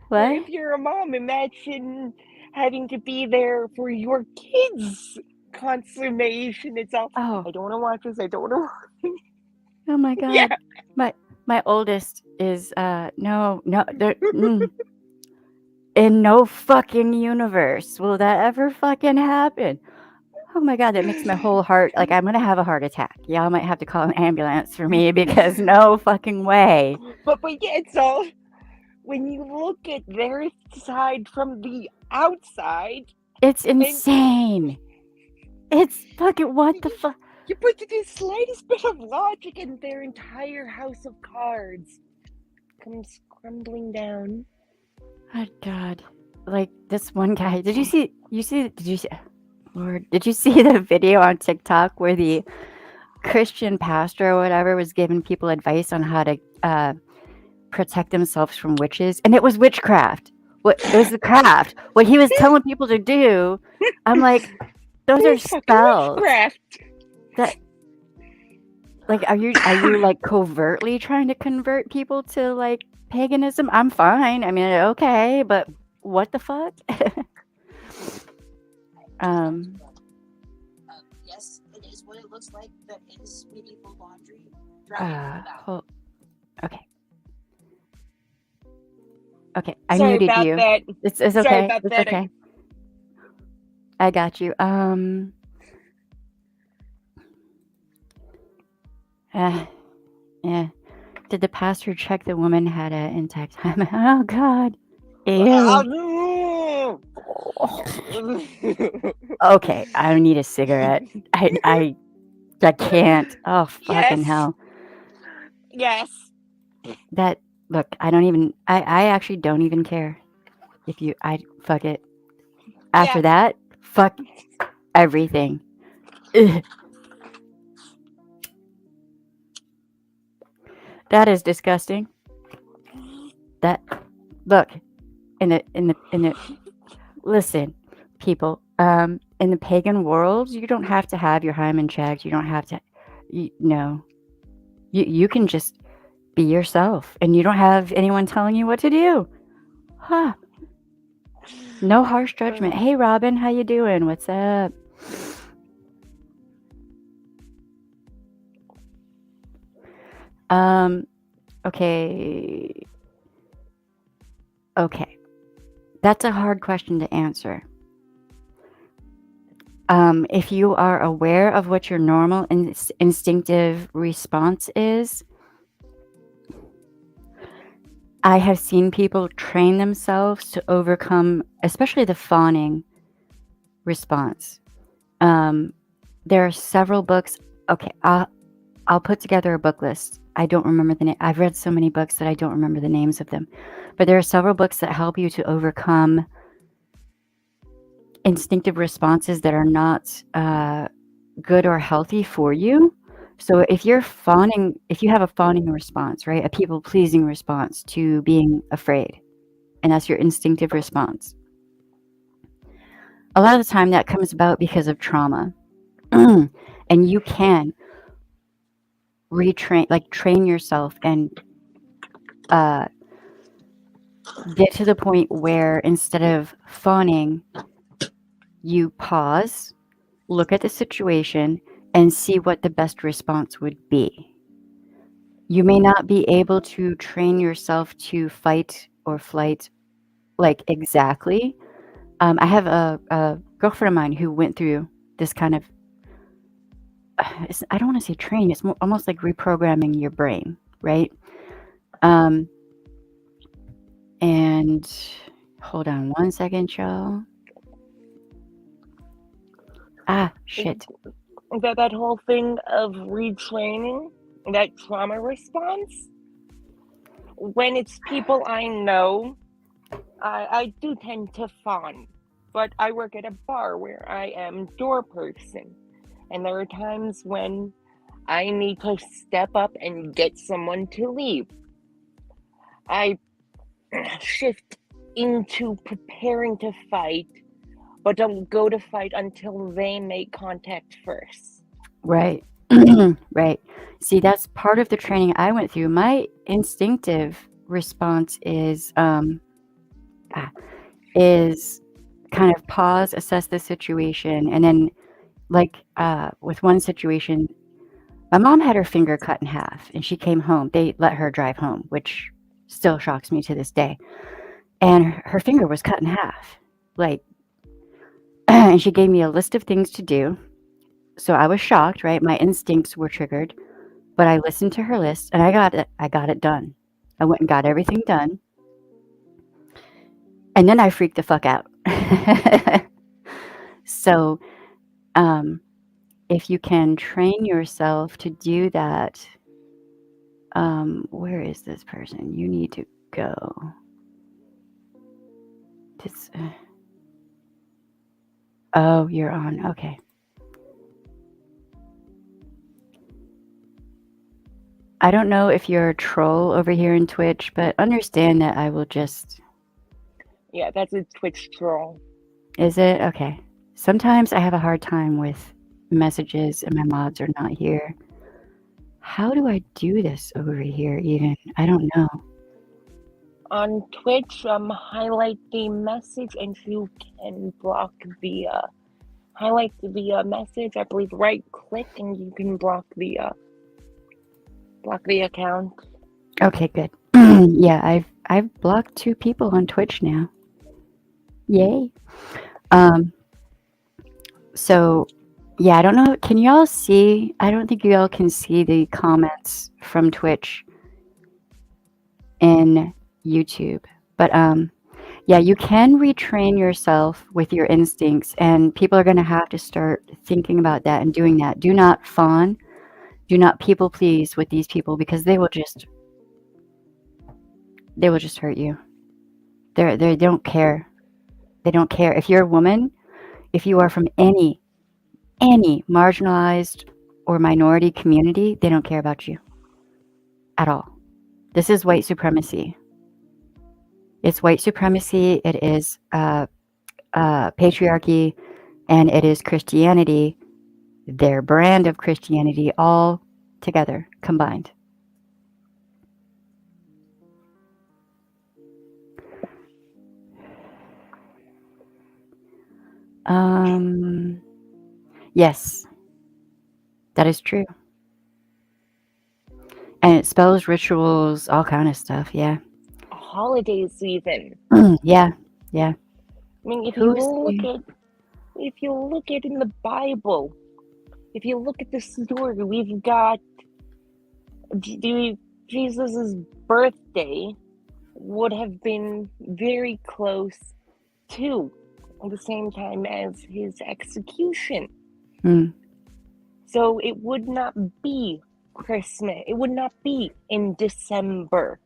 A: What?
B: Or if you're a mom, imagine having to be there for your kids' consummation. It's all,
A: Oh.
B: I don't want to watch this. I don't want to watch this.
A: Oh my God.
B: Yeah.
A: My oldest is no, in no fucking universe will that ever fucking happen. Oh my God, that makes my whole heart, like, I'm gonna have a heart attack. Y'all might have to call an ambulance for me, because no fucking way.
B: But yeah, it's all, when you look at their side from the outside,
A: it's insane. It's fucking, what the fuck?
B: You put the slightest bit of logic, and their entire house of cards comes crumbling down.
A: Oh God, like this one guy. Did you see? Lord, did you see the video on TikTok where the Christian pastor or whatever was giving people advice on how to protect themselves from witches? And it was witchcraft. It was the craft. What he was telling people to do. I'm like, those are spells.
B: Witchcraft.
A: That, like, are you like covertly trying to convert people to like paganism? I'm fine. I mean, okay, but what the fuck?
C: Yes, it is what it looks like. That is medieval laundry.
A: Okay. Okay, I
B: Sorry
A: muted
B: about
A: you.
B: that.
A: It's
B: Sorry
A: okay.
B: about
A: It's
B: that.
A: okay. I got you. Yeah. Did the pastor check the woman had an intact hymen? Oh God. Ew. Okay, I need a cigarette. I can't. Oh fucking
B: Yes.
A: hell.
B: Yes.
A: That, look, I actually don't even care. Fuck it. After that, fuck everything. Ugh. That is disgusting. Look, in the listen, people, in the pagan world, you don't have to have your hymen checked. You don't have to, no. You can just be yourself, and you don't have anyone telling you what to do. Huh. No harsh judgment. Hey, Robin, how you doing? What's up? Okay. That's a hard question to answer. If you are aware of what your normal instinctive response is, I have seen people train themselves to overcome, especially the fawning response. There are several books. Okay, I'll put together a book list. I don't remember the name. I've read so many books that I don't remember the names of them. But there are several books that help you to overcome instinctive responses that are not good or healthy for you. So if you have a fawning response, right, a people pleasing response to being afraid, and that's your instinctive response, a lot of the time that comes about because of trauma. And you can train yourself and get to the point where instead of fawning, you pause, look at the situation, and see what the best response would be. You may not be able to train yourself to fight or flight like exactly. I have a girlfriend of mine who went through this kind of, I don't want to say training, it's almost like reprogramming your brain, right? And hold on one second, y'all. Shit.
B: That whole thing of retraining, that trauma response, when it's people I know, I do tend to fawn. But I work at a bar where I am door person. And there are times when I need to step up and get someone to leave. I shift into preparing to fight, but don't go to fight until they make contact first.
A: Right. Right. See, that's part of the training I went through. My instinctive response is kind of pause, assess the situation, and then with one situation, my mom had her finger cut in half and she came home. They let her drive home, which still shocks me to this day. And her finger was cut in half. And she gave me a list of things to do. So I was shocked, right? My instincts were triggered, but I listened to her list and I got it done. I went and got everything done. And then I freaked the fuck out. So, if you can train yourself to do that, where is this person? You need to go. Oh, you're on. Okay. I don't know if you're a troll over here in Twitch, but understand that I will just...
B: Yeah, that's a Twitch troll.
A: Is it? Okay. Sometimes I have a hard time with messages and my mods are not here. How do I do this over here even? I don't know.
B: On Twitch, highlight the message and you can block the highlight the message. I believe right click and you can block the account.
A: Okay, good. Yeah, I've blocked 2 people on Twitch now. Yay. So yeah, I don't know. Can y'all see? I don't think y'all can see the comments from Twitch in YouTube. But yeah, you can retrain yourself with your instincts, and people are going to have to start thinking about that and doing that. Do not fawn. Do not people please with these people because they will just hurt you. They don't care. They don't care. If you're a woman, if you are from any marginalized or minority community, they don't care about you at all. This is white supremacy. It's white supremacy. It is patriarchy, and it is Christianity, their brand of Christianity, all together, combined. Yes, that is true. And it spells rituals, all kind of stuff, yeah.
B: Holidays even.
A: Yeah.
B: I mean, if you look at in the Bible, if you look at the story, we've got Jesus' birthday would have been very close to the same time as his execution.
A: Mm.
B: So it would not be Christmas. It would not be in December.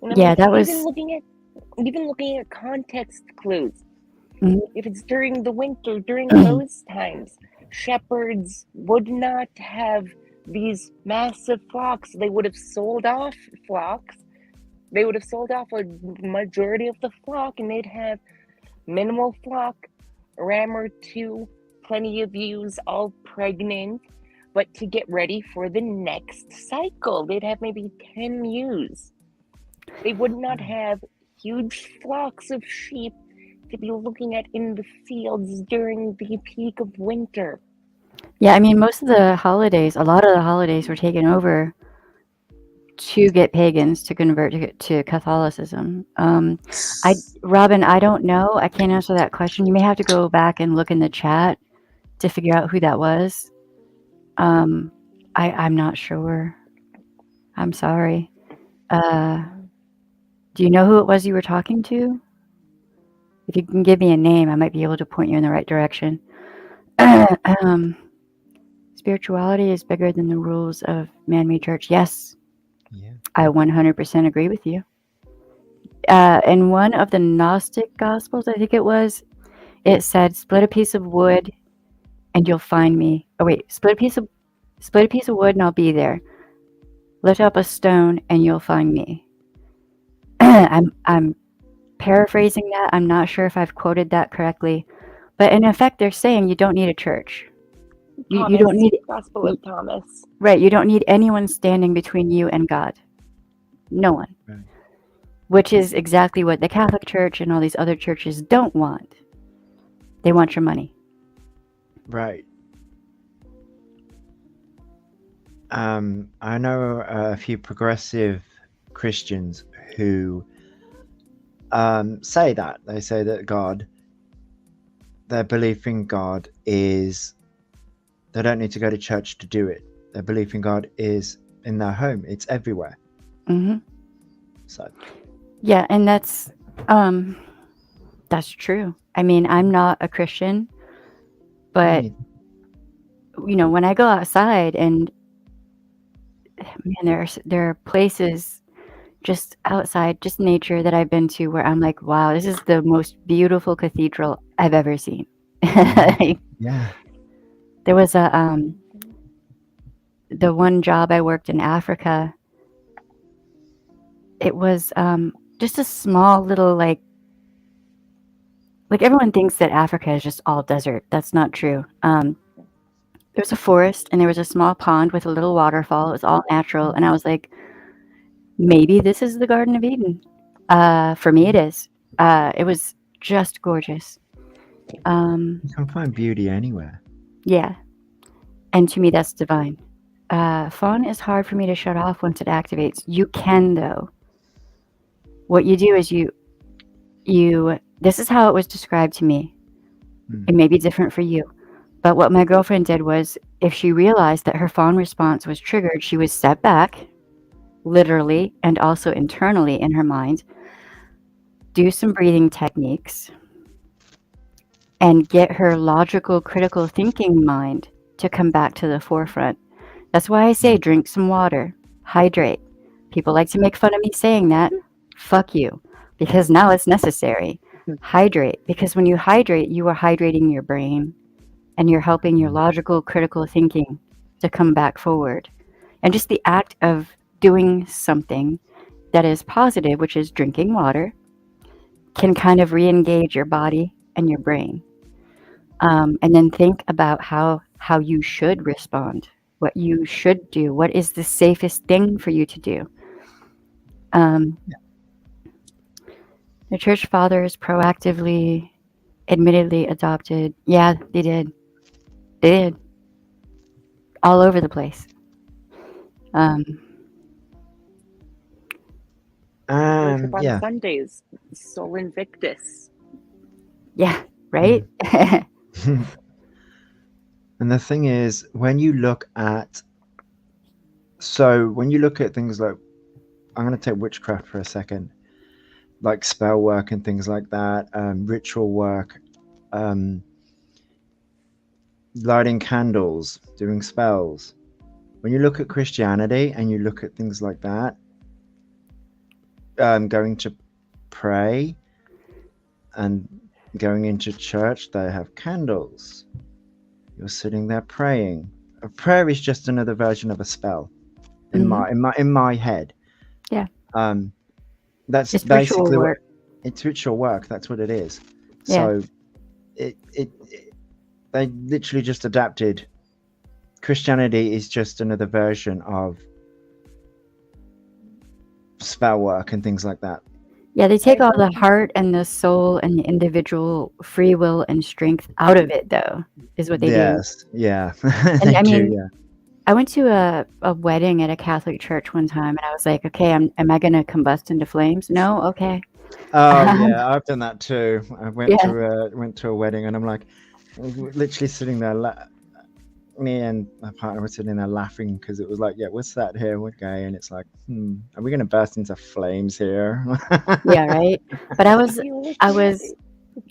B: And I'm
A: Yeah,
B: like,
A: that
B: even
A: was.
B: looking at context clues.
A: Mhm.
B: If it's during the winter, during those times, shepherds would not have these massive flocks. They would have sold off flocks. They would have sold off a majority of the flock, and they'd have minimal flock, a ram or two, plenty of ewes, all pregnant, but to get ready for the next cycle. They'd have maybe 10 ewes. They would not have huge flocks of sheep to be looking at in the fields during the peak of winter.
A: Yeah, I mean, most of the holidays, a lot of the holidays were taken over to get pagans to convert to Catholicism. Robin, I don't know. I can't answer that question. You may have to go back and look in the chat to figure out who that was. I'm not sure. I'm sorry. Do you know who it was you were talking to? If you can give me a name, I might be able to point you in the right direction. Spirituality is bigger than the rules of man-made church. Yes,
D: Yeah.
A: I 100% agree with you. In one of the Gnostic Gospels, I think it said, "Split a piece of wood, and you'll find me." Oh wait, split a piece of wood, and I'll be there. Lift up a stone, and you'll find me. I'm paraphrasing that. I'm not sure if I've quoted that correctly, but in effect, they're saying you don't need a church. You don't need
B: Gospel of Thomas.
A: Right. You don't need anyone standing between you and God. No one.
D: Right.
A: Which is exactly what the Catholic Church and all these other churches don't want. They want your money.
D: Right. I know a few progressive Christians who say that. They say that God, their belief in God is, they don't need to go to church to do it. Their belief in God is in their home. It's everywhere.
A: Mm-hmm.
D: So
A: Yeah, and that's true. I mean, I'm not a Christian, but when I go outside and man, there are places just outside, just nature that I've been to where I'm like, wow, this is the most beautiful cathedral I've ever seen.
D: yeah.
A: There was the one job I worked in Africa. It was just a small little like everyone thinks that Africa is just all desert. That's not true. There was a forest and there was a small pond with a little waterfall. It was all natural, and I was like, maybe this is the Garden of Eden. For me, it is. It was just gorgeous.
D: You can find beauty anywhere.
A: Yeah, and to me, that's divine. Phone is hard for me to shut off once it activates. You can though. What you do is you. This is how it was described to me. It may be different for you. But what my girlfriend did was, if she realized that her phone response was triggered, she would step back, literally and also internally in her mind, do some breathing techniques, and get her logical, critical thinking mind to come back to the forefront. That's why I say drink some water, hydrate. People like to make fun of me saying that. Fuck you, because now it's necessary. Hydrate, because when you hydrate, you are hydrating your brain. And you're helping your logical, critical thinking to come back forward. And just the act of doing something that is positive, which is drinking water, can kind of re-engage your body and your brain. And then think about how you should respond, what you should do, what is the safest thing for you to do. The church fathers proactively, admittedly adopted. Yeah, they did. They did. All over the place.
B: Worship on
D: Yeah.
B: Sundays, Sol Invictus.
A: Yeah, right?
D: And the thing is, when you look at things like, I'm going to take witchcraft for a second, like spell work and things like that, ritual work, lighting candles, doing spells. When you look at Christianity and you look at things like that, going to pray and going into church, they have candles. You're sitting there praying. A prayer is just another version of a spell in my head.
A: Yeah.
D: That's
A: It's
D: basically
A: ritual work.
D: it's ritual work. That's what it is.
A: Yeah.
D: So they literally just adapted. Christianity is just another version of spell work and things like that.
A: Yeah, they take all the heart and the soul and the individual free will and strength out of it, though, is what they do.
D: Yes, yeah.
A: And
D: They
A: I
D: do,
A: mean,
D: yeah.
A: I went to a wedding at a Catholic church one time, and I was like, okay, am I going to combust into flames? No? Okay.
D: Oh yeah, I've done that too. I went
A: Yeah.
D: to a wedding, and I'm like, literally sitting there. Me and my partner were sitting there laughing because it was like, yeah, what's that here? Okay, and it's like, are we going to burst into flames here?
A: Yeah, right. But I was
B: You look
A: I
B: at
A: was
B: it.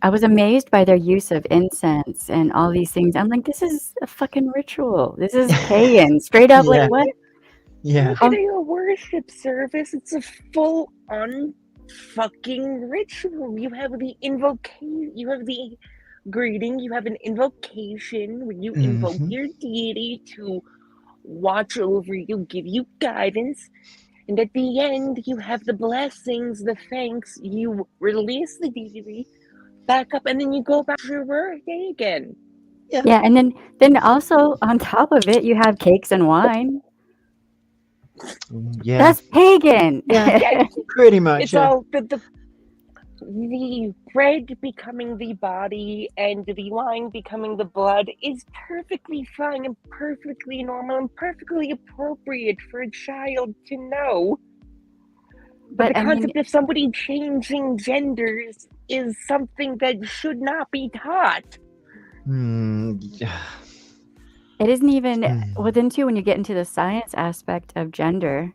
A: I was amazed by their use of incense and all these things. I'm like, this is a fucking ritual. This is pagan. Straight up,
D: Yeah.
A: like what?
D: Yeah.
B: Look at your worship service. It's a full-on fucking ritual. You have the invocation. You have the greeting. You have an invocation where you invoke
D: Mhm.
B: your deity to watch over you, give you guidance. And at the end, you have the blessings, the thanks. You release the deity back up, and then you go back to your birthday again.
A: Yeah, and then also on top of it, you have cakes and wine.
D: Yeah.
A: That's pagan.
B: Yeah,
D: Pretty much.
B: it's
D: Yeah.
B: all the bread becoming the body and the wine becoming the blood is perfectly fine and perfectly normal and perfectly appropriate for a child to know. But the
A: I mean,
B: concept of somebody changing genders is something that should not be taught.
D: Yeah.
A: it isn't even well. Then too, when you get into the science aspect of gender,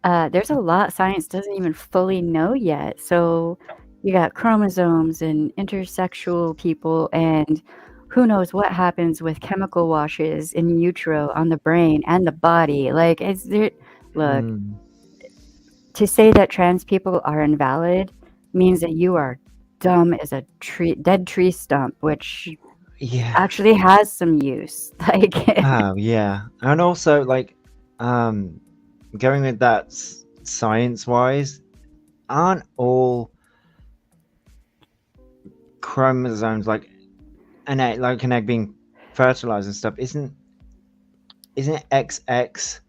A: there's a lot science doesn't even fully know yet. So you got chromosomes and intersexual people, and who knows what happens with chemical washes in utero on the brain and the body. Like, is there? Look, to say that trans people are invalid means that you are dumb as a dead tree stump, which
D: Yeah.
A: actually has some use. Like,
D: Oh yeah, and also like, going with that science-wise, aren't all chromosomes like an egg being fertilized and stuff? Isn't it XX?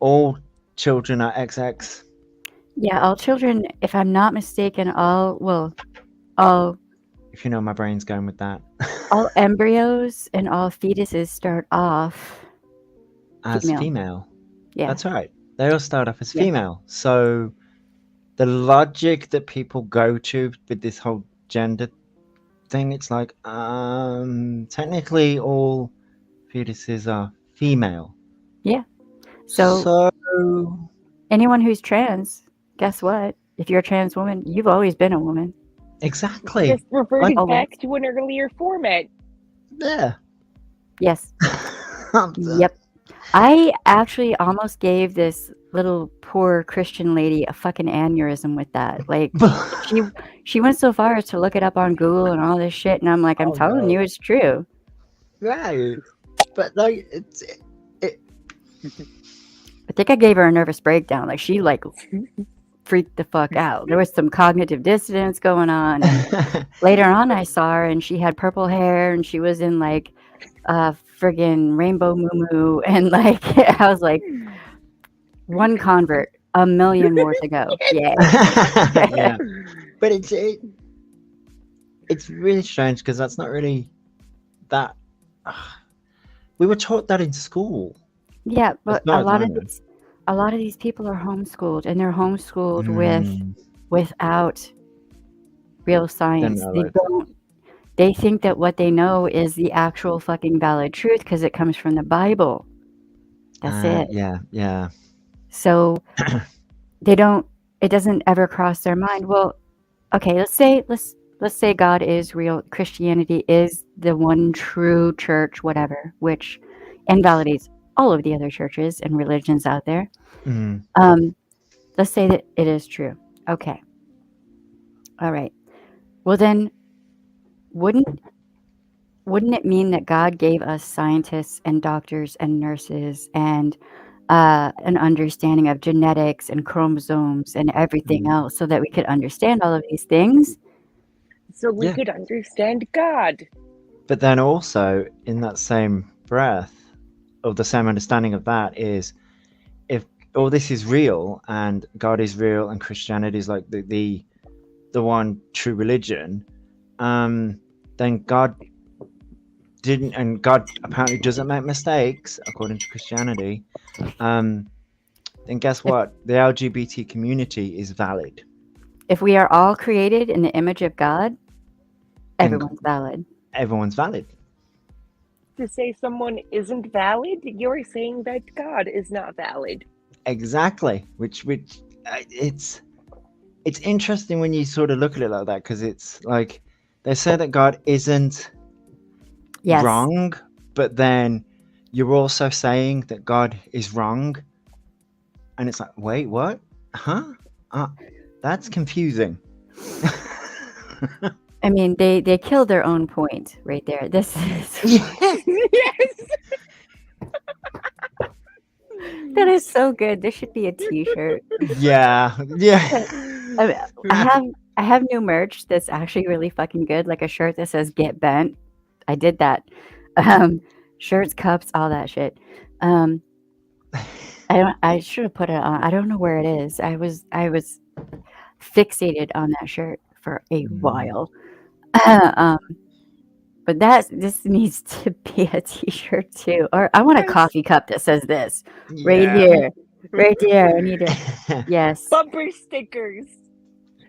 D: All children are XX.
A: yeah, all children, if I'm not mistaken, all
D: If you know, my brain's going with that.
A: all embryos and all fetuses start off
D: As female.
A: Yeah.
D: That's right. They all start off as
A: Yeah.
D: female. So the logic that people go to with this whole gender thing, it's like, technically all fetuses are female.
A: Yeah. So anyone who's trans, guess what? If you're a trans woman, you've always been a woman.
D: Exactly.
B: Just reverting
A: Always.
B: back to an earlier format.
D: Yeah.
A: Yes. Yep. I actually almost gave this little poor Christian lady a fucking aneurysm with that. Like, she went so far as to look it up on Google and all this shit, and I'm like, I'm telling you, it's true.
D: Right. But like,
A: I think I gave her a nervous breakdown. Like, she like freaked the fuck out. There was some cognitive dissonance going on. And later on, I saw her, and she had purple hair, and she was in like friggin' rainbow moo and like I was like, one convert, a million more to go. Yeah.
D: Yeah. But it's really strange because that's not really that. We were taught that in school.
A: Yeah, but
D: As far
A: a
D: as
A: lot
D: I
A: of
D: know.
A: these people are homeschooled, and they're homeschooled without real science.
D: know
A: They
D: it.
A: don't. They think that what they know is the actual fucking valid truth because it comes from the Bible. That's it.
D: Yeah.
A: So they don't. It doesn't ever cross their mind. Well, okay. Let's let's say God is real, Christianity is the one true church, whatever, which invalidates all of the other churches and religions out there.
D: Mm.
A: Let's say that it is true. Okay. All right. Well, then wouldn't it mean that God gave us scientists and doctors and nurses and an understanding of genetics and chromosomes and everything else so that we could understand all of these things?
B: So we
D: Yeah.
B: could understand God.
D: But then also, in that same breath, or the same understanding of that, is if all this is real and God is real and Christianity is like the one true religion, then God didn't, and God apparently doesn't make mistakes according to Christianity. Then guess what? The LGBT community is valid.
A: If we are all created in the image of God,
D: Then
A: everyone's valid.
D: everyone's valid.
B: To say someone isn't valid, you're saying that God is not valid.
D: Exactly. Which it's interesting when you sort of look at it like that, because it's like they say that God isn't
A: Yes.
D: wrong, but then you're also saying that God is wrong, and it's like, wait, what? Huh? That's confusing.
A: I mean, they killed their own point right there. This is
B: Yes.
A: that is so good. This should be a T-shirt.
D: Yeah.
A: I have new merch that's actually really fucking good, like a shirt that says "Get Bent." I did that. Shirts, cups, all that shit. I should have put it on. I don't know where it is. I was fixated on that shirt for a while. But this needs to be a T-shirt too. Or I want a coffee cup that says this right
D: Yeah.
A: here. Right there. I need it. Yes.
B: Bumper stickers.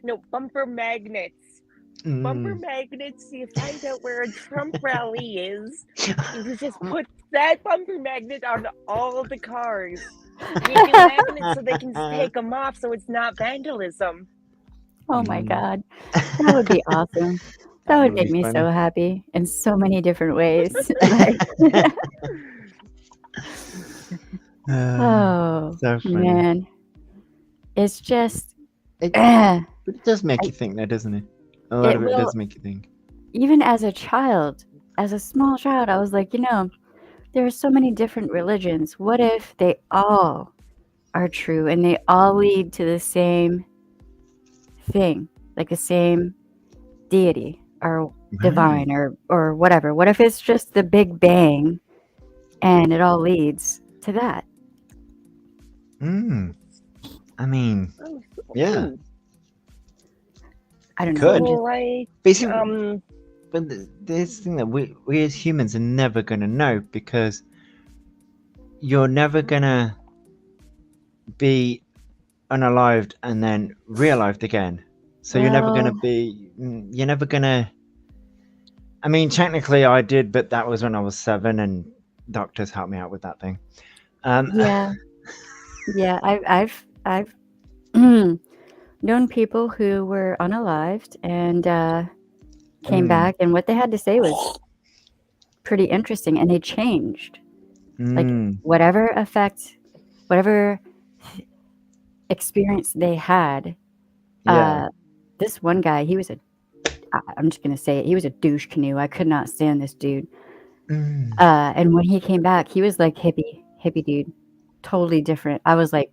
B: No, bumper magnets. Bumper
D: Mm.
B: magnets, you find out where a Trump rally is. You just put that bumper magnet on all the cars. You do magnets so they can take them off so it's not vandalism.
A: Oh my God. That would be awesome. That would
D: would
A: make
D: be
A: me
D: funny.
A: so happy in so many different ways. Like, oh,
D: So funny.
A: man. It's just,
D: It does make you think, though, doesn't it? A lot
A: It
D: of it
A: will-
D: does make you think.
A: even as a child, as a small child, I was like, there are so many different religions. What if they all are true and they all lead to the same thing, like the same deity or divine or whatever? What if it's just the Big Bang and it all leads to that?
D: I mean, yeah.
A: I don't know.
D: Could.
A: I'm just-
B: Like,
D: Basically, but this thing that we as humans are never gonna know, because you're never gonna be unalived and then realived again. So you're never gonna
A: Well-
D: be. You're never gonna. I mean, technically, I did, but that was when I was 7, and doctors helped me out with that thing.
A: Yeah. Yeah, I've known people who were unalived and came back, and what they had to say was pretty interesting, and they changed. Like whatever experience they had.
D: Yeah.
A: This one guy, I'm just gonna say it, he was a douche canoe. I could not stand this dude. And when he came back, he was like hippie dude, totally different. I was like,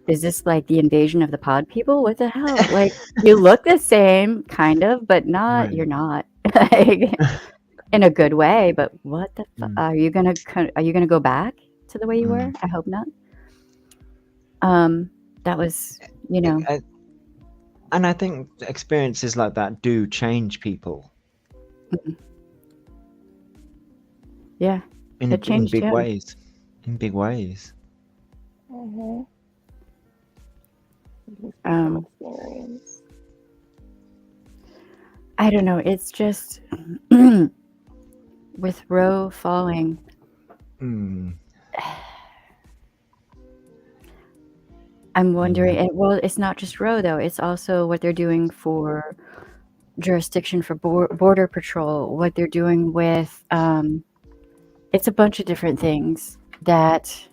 A: is this like the Invasion of the Pod people? What the hell? Like, you look the same, kind of, but not.
D: Right.
A: You're not. Like, in a good way. But what the fuck? Are you gonna go back to the way you were? I hope not. That was,
D: and I think experiences like that do change people.
A: Yeah.
D: In
A: It changed
D: big
A: him.
D: ways. In big ways.
B: experience.
A: I don't know. It's just with Roe falling. I'm wondering, and well, it's not just Roe though. It's also what they're doing for jurisdiction for border patrol. What they're doing with, it's a bunch of different things that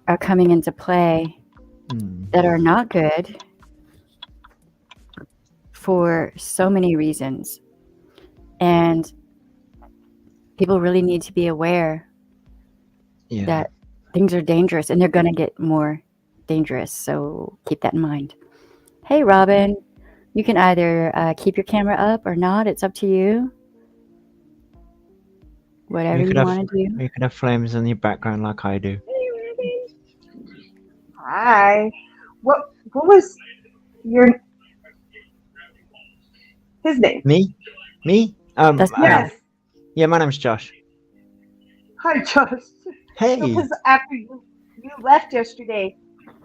A: are coming into play
D: Mm.
A: that are not good for so many reasons, and people really need to be aware
D: Yeah.
A: that things are dangerous, and they're going to get more dangerous. So keep that in mind. Hey, Robin, you can either keep your camera up or not. It's up to you. Whatever
D: You could
A: you
D: have
A: want to do.
D: you could have flames in your background like I do.
E: Hi. What was your his name?
D: Me?
A: That's
E: Yes.
D: Yeah, my name's Josh.
E: Hi, Josh.
D: Hey.
E: Because after you left yesterday,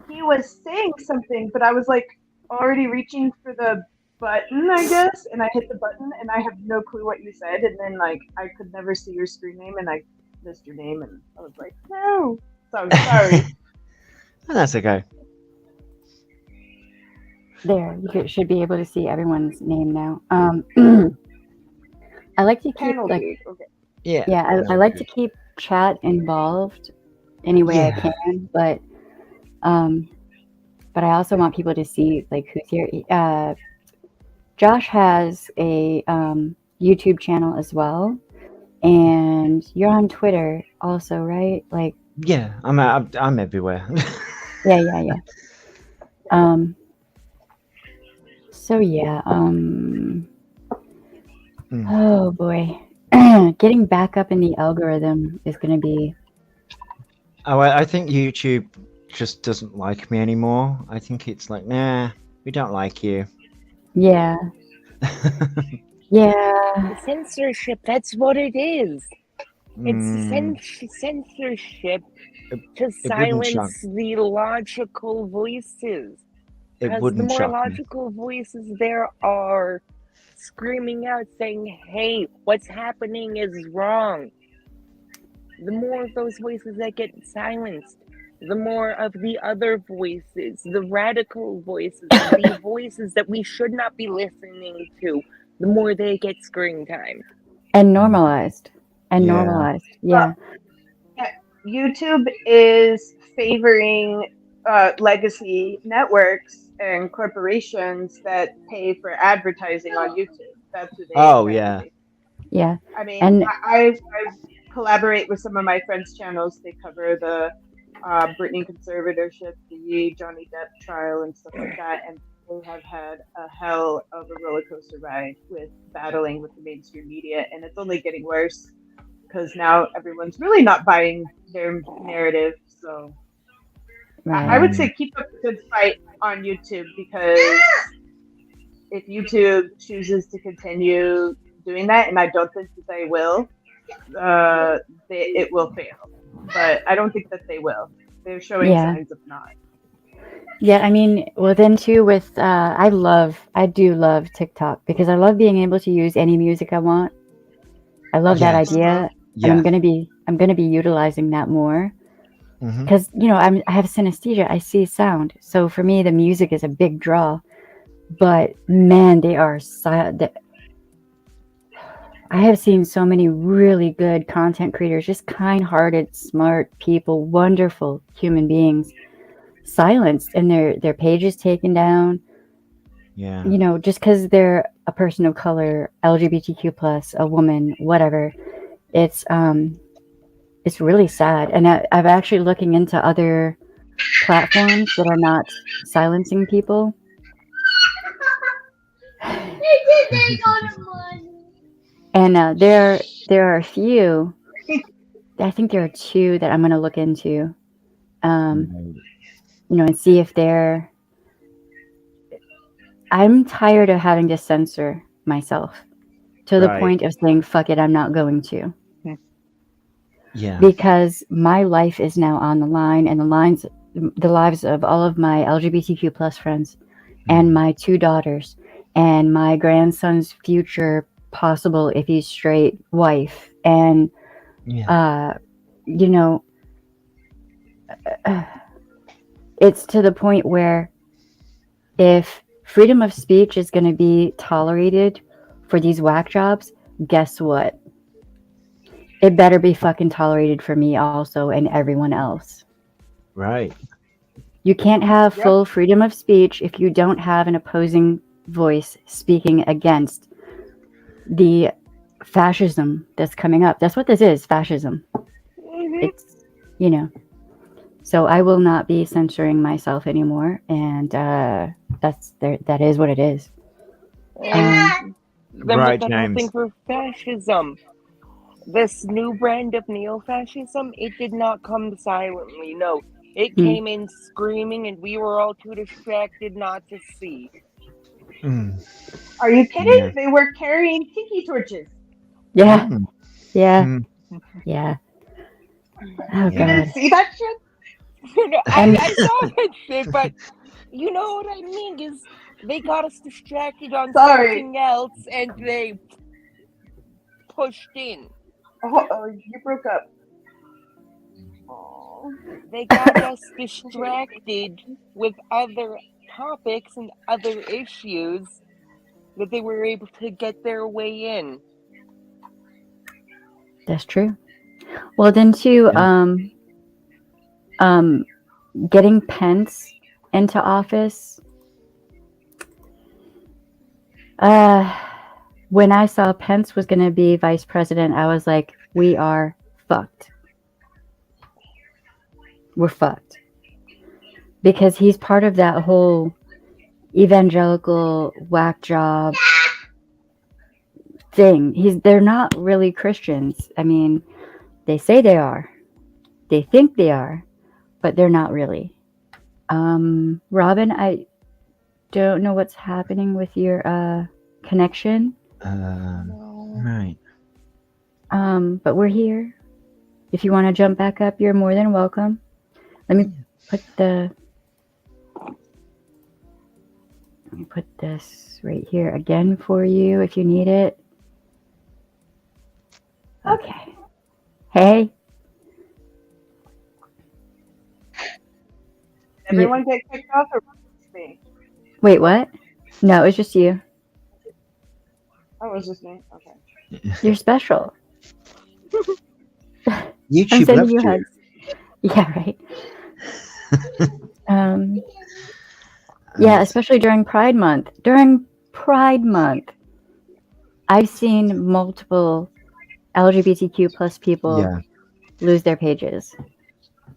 E: he was saying something, but I was like already reaching for the button, I guess, and I hit the button, and I have no clue what you said, and then like I could never see your screen name, and I missed your name, and I was like, no. So I'm sorry.
D: Oh, that's okay.
A: there. Should be able to see everyone's name now. I like to keep
E: Penalty. Okay.
D: Yeah.
A: yeah, I like to keep chat involved any way I can, but I also want people to see like who's here. Josh has a YouTube channel as well, and you're on Twitter also, right? Like,
D: Yeah, I'm everywhere.
A: yeah. So yeah. Oh boy, getting back up in the algorithm is going to be.
D: Oh, I think YouTube just doesn't like me anymore. I think it's like, nah, we don't like you.
A: Yeah. Yeah.
B: Censorship, that's what it is.
D: Mm,
B: It's censorship to
D: wouldn't shock
B: silence the logical voices.
D: it
B: Because the
D: wouldn't
B: more
D: shock me.
B: logical voices there are screaming out saying, hey, what's happening is wrong, the more of those voices that get silenced, the more of the other voices, the radical voices, the voices that we should not be listening to, the more they get screen time.
A: And normalized.
D: Yeah.
A: Yeah.
E: YouTube is favoring legacy networks and corporations that pay for advertising on YouTube. That's who they.
D: Oh, yeah.
A: Yeah.
E: I mean,
A: And
E: I collaborate with some of my friends' channels. They cover the Britney conservatorship, the Johnny Depp trial, and stuff like that. And they have had a hell of a roller coaster ride with battling with the mainstream media, and it's only getting worse because now everyone's really not buying their narrative. So I would say keep up a good fight on YouTube, because if YouTube chooses to continue doing that, and I don't think that they will, it will fail. But I don't think that they will. They're showing signs of not.
A: Yeah, I mean, well then too with I do love TikTok because I love being able to use any music I want. I love that idea.
D: Yeah.
A: And I'm gonna be utilizing that more because I have synesthesia. I see sound, so for me the music is a big draw. But man, they are I have seen so many really good content creators, just kind-hearted, smart people, wonderful human beings, silenced and their pages taken down.
D: Yeah.
A: Just because they're a person of color, LGBTQ+, a woman, whatever. It's really sad. And I've actually looking into other platforms that are not silencing people. And there are a few. I think there are two that I'm going to look into, and see if they're. I'm tired of having to censor myself to the point of saying, "Fuck it, I'm not going to."
D: Yeah.
A: Because my life is now on the line, and the lives of all of my LGBTQ+ friends, and my 2 daughters, and my grandson's future possible, if he's straight, wife, and it's to the point where if freedom of speech is going to be tolerated for these whack jobs, guess what? It better be fucking tolerated for me also and everyone else.
D: Right.
A: You can't have
E: Yep.
A: full freedom of speech if you don't have an opposing voice speaking against the fascism that's coming up. That's what this is, fascism.
B: Mhm.
A: It's, you know. So I will not be censoring myself anymore, and that is what it is.
B: And then
D: Right,
B: with that whole thing
D: James.
B: for fascism, this new brand of neo-fascism, it did not come silently. No, it
A: Hmm.
B: came in screaming, and we were all too distracted not to see.
D: Mm.
E: Are you kidding?
D: Yeah.
E: They were carrying tiki torches.
A: Yeah,
D: Mm.
A: yeah,
D: Mm.
A: yeah. Oh
D: Yeah.
E: You didn't
A: God.
E: see that shit?
A: And-
B: I saw that shit, but you know what I mean is they got us distracted on
E: Sorry.
B: something else, and they pushed in.
E: Oh, you broke up. Oh.
B: They got us distracted with other topics and other issues that they were able to get their way in.
A: That's true. Well, then too, getting Pence into office. When I saw Pence was going to be vice president, I was like, we are fucked. We're fucked. Because he's part of that whole evangelical whack job thing. They're not really Christians. I mean, they say they are. They think they are, but they're not really. Robin, I don't know what's happening with your connection.
D: Right.
A: But we're here. If you want to jump back up, you're more than welcome. Let me put this right here again for you if you need it. Okay. Hey.
E: Everyone get kicked off or just me?
A: Wait, what? No, it's just you.
E: Oh, it was just me. Okay.
A: You're special. I'm
D: YouTube
A: sending
D: left
A: you
D: you.
A: hugs. Yeah, right. Yeah, especially during Pride Month. During Pride Month, I've seen multiple LGBTQ plus people
D: Yeah.
A: lose their pages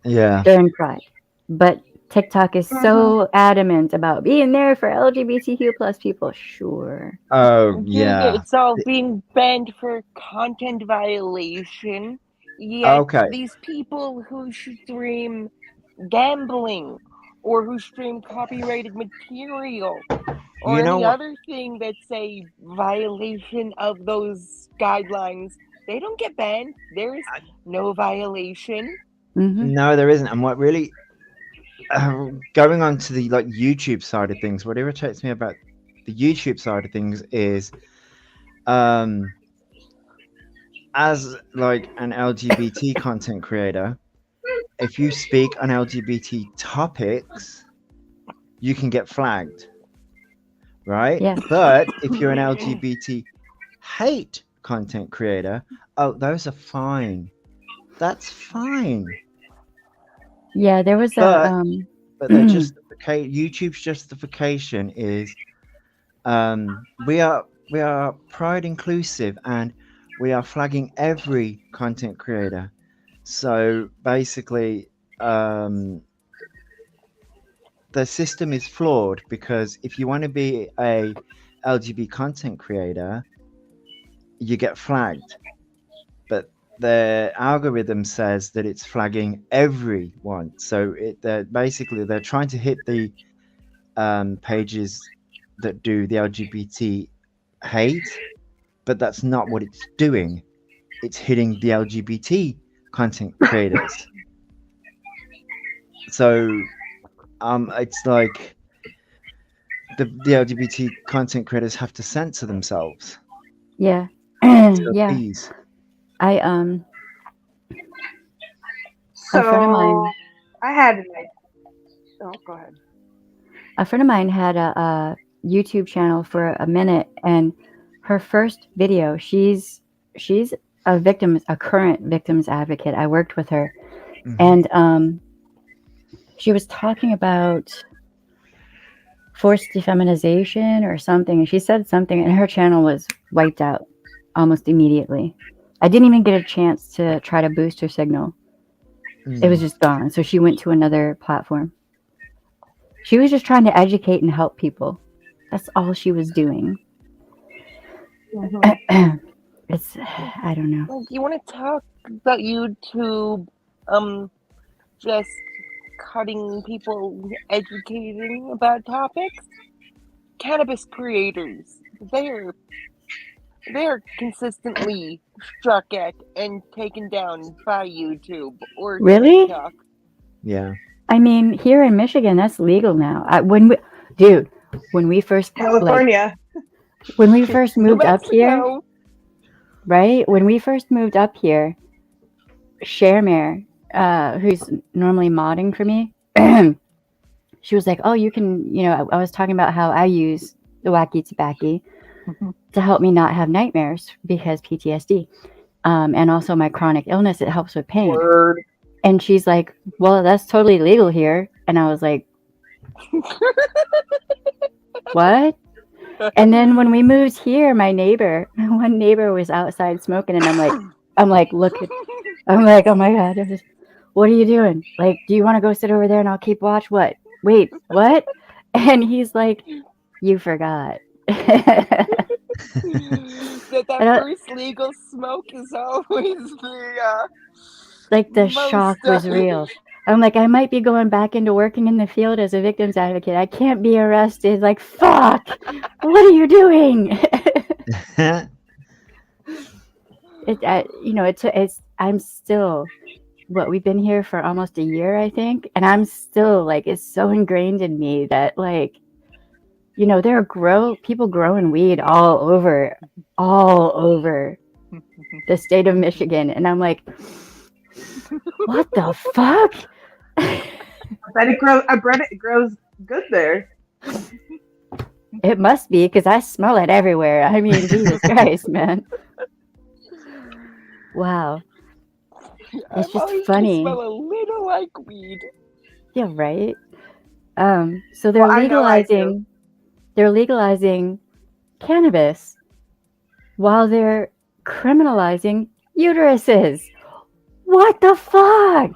D: Yeah.
A: during Pride. But TikTok is so adamant about being there for LGBTQ plus people. Sure.
D: Oh, yeah.
B: It's all being banned for content violation. Yet
D: Okay.
B: these people who stream gambling or who stream copyrighted material or
D: You know
B: any
D: what?
B: other thing that's a violation of those guidelines, they don't get banned. There's no violation.
A: Mm-hmm.
D: No, there isn't. And what really going on to the like YouTube side of things, what irritates me about the YouTube side of things is as like an LGBT content creator, if you speak on LGBT topics, you can get flagged. Right?
A: Yeah.
D: But if you're an LGBT hate content creator, oh, those are fine. That's fine.
A: Yeah, there was
D: But-
A: a
D: But their YouTube's justification is we are pride inclusive and we are flagging every content creator. So basically the system is flawed because if you want to be a LGBT content creator, you get flagged. But the algorithm says that it's flagging everyone. So they're trying to hit the pages that do the LGBT hate, but that's not what it's doing. It's hitting the LGBT content creators. So it's like the LGBT content creators have to censor themselves.
A: yeah.
D: To
A: Yeah.
D: appease.
A: I
E: So
A: A friend of mine-
E: I had an idea. Oh, go ahead.
A: A friend of mine had a YouTube channel for a minute, and her first video, she's a current victims advocate. I worked with her,
D: Mhm.
A: and she was talking about forced defeminization or something, and she said something, and her channel was wiped out almost immediately. I didn't even get a chance to try to boost her signal. It was just gone. So she went to another platform. She was just trying to educate and help people. That's all she was doing.
E: Mhm.
A: It's, I don't know.
B: Like, you want to talk about YouTube, just cutting people educating about topics? Cannabis creators, they're consistently struck at and taken down by YouTube or
A: Really?
B: TikTok.
D: Yeah.
A: I mean, here in Michigan, that's legal now. When we first
E: California.
A: when we first
B: New
A: moved up here,
B: Mexico.
A: right? When we first moved up here, Sharemare, who's normally modding for me, she was like, "Oh, you can," I was talking about how I use the Wacky Tobacco to help me not have nightmares because PTSD, and also my chronic illness. It helps with pain.
E: Word.
A: And she's like, "Well, that's totally legal here," and I was like, "What?" And then when we moved here, one neighbor was outside smoking, and I'm like, I'm like, "Oh my God, what are you doing? Like, do you want to go sit over there and I'll keep watch? What? Wait, what?" And he's like, "You forgot."
B: that first legal smoke is always the
A: Like the
B: most,
A: shock was real. I'm like, I might be going back into working in the field as a victims advocate. I can't be arrested. Like, fuck, what are you doing? I'm still, we've been here for almost a year, I think. And I'm still like, it's so ingrained in me that like, there are people growing weed all over the state of Michigan. And I'm like, what the fuck?
E: I bet it grows good there.
A: It must be because I smell it everywhere. I mean, Jesus Christ, man. Wow. It's just funny.
B: Smell a little like weed.
A: Yeah, right. So they're
E: Well, I know I do.
A: legalizing cannabis while they're criminalizing uteruses. What the fuck?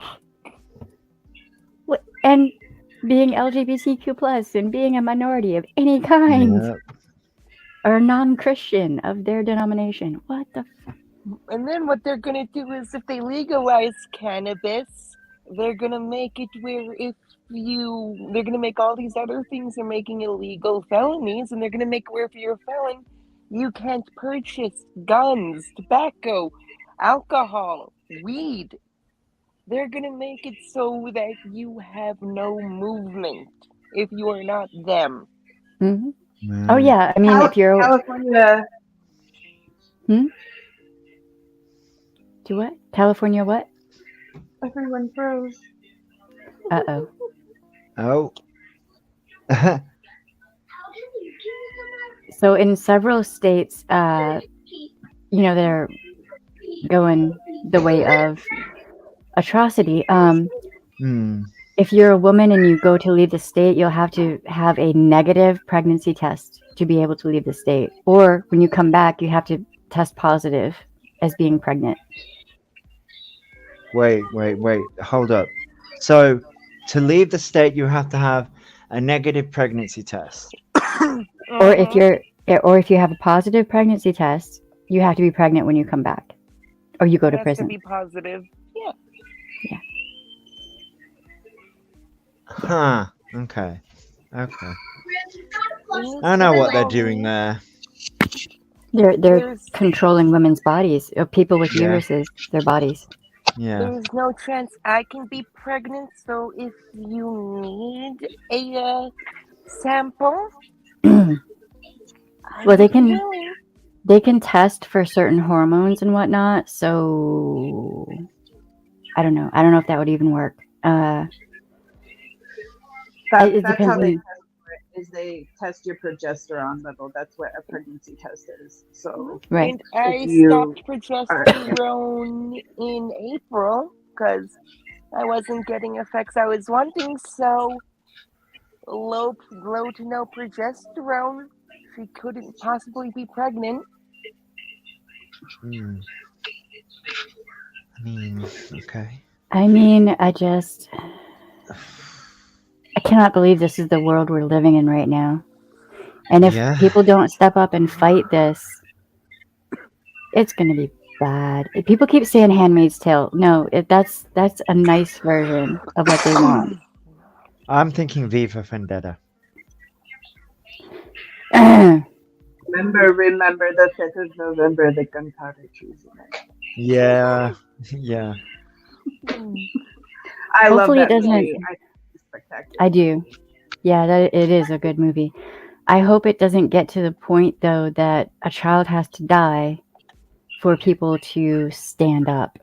A: And being LGBTQ plus and being a minority of any kind.
D: Yep.
A: Or non-Christian of their denomination. What the fuck?
B: And then what they're gonna do is, if they legalize cannabis, they're gonna make it where they're gonna make all these other things they're making illegal felonies, and they're gonna make where if you're a felon, you can't purchase guns, tobacco, alcohol, weed. They're gonna make it so that you have no movement if you are not them.
A: Mm-hmm. Oh yeah, I mean, if you're
E: California.
A: Do what? California what?
E: Everyone froze.
A: Uh-oh.
D: Oh.
A: So in several states, they're going the way of atrocity. If you're a woman and you go to leave the state, you'll have to have a negative pregnancy test to be able to leave the state. Or when you come back, you have to test positive as being pregnant.
D: Wait. Hold up. So, to leave the state, you have to have a negative pregnancy test.
A: Or if you have a positive pregnancy test, you have to be pregnant when you come back, or you go to prison.
B: To be positive. Yeah.
D: Huh. Okay. I know what they're doing there.
A: They're controlling women's bodies, or people with
D: Yeah.
A: uteruses, their bodies.
D: Yeah.
B: There's no chance I can be pregnant, so if you need a sample,
A: Well, they can test for certain hormones and whatnot. So I don't know if that would even work. It
E: That's how
A: depends
E: they
A: on.
E: test for it. Is they test your progesterone level. That's what a pregnancy test is. So
A: Right.
B: And I
E: you
B: stopped
E: are
B: progesterone in April because I wasn't getting effects I was wanting. So low to no progesterone. She couldn't possibly be pregnant.
D: Hmm. I mean, okay.
A: I mean, I cannot believe this is the world we're living in right now. And if
D: Yeah.
A: people don't step up and fight this, it's going to be bad. People keep saying Handmaid's Tale. No, that's a nice version of what they want.
D: I'm thinking Viva Vendetta.
E: remember the 5th of November, the gunpowder treason.
D: Yeah. Yeah.
E: I love
A: Hopefully it
E: that
A: doesn't.
E: movie. I think it's spectacular.
A: I do. Yeah, it is a good movie. I hope it doesn't get to the point though that a child has to die for people to stand up,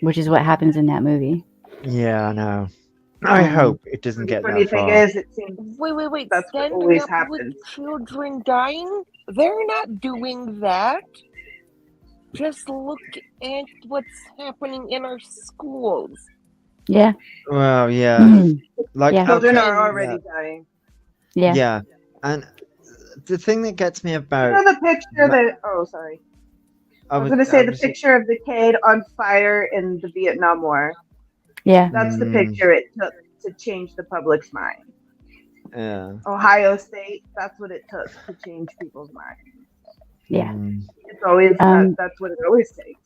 A: which is what happens in that movie.
D: Yeah, I know. I hope it doesn't
E: The
D: get
E: funny
D: that
E: thing
D: far.
E: is, it seems
B: Wait.
E: that's what
B: Standing
E: always
B: up
E: happens.
B: with children dying? They're not doing that. Just look at what's happening in our schools.
A: Yeah.
D: Well, yeah.
A: Mhm.
D: Like,
A: Yeah.
E: Children
D: okay,
E: are already
D: yeah,
E: dying.
A: Yeah.
D: yeah. And the thing that gets me
E: You
D: about
E: know the picture
D: Ma-
E: that? Oh, sorry. I was
D: I
E: gonna say the
D: was,
E: picture of the kid on fire in the Vietnam War.
A: Yeah.
E: That's the
D: mm,
E: picture it took to change the public's mind.
D: yeah.
E: Ohio State. That's what it took to change people's minds.
A: Yeah.
E: It's always
A: Um,
E: that's what it always takes.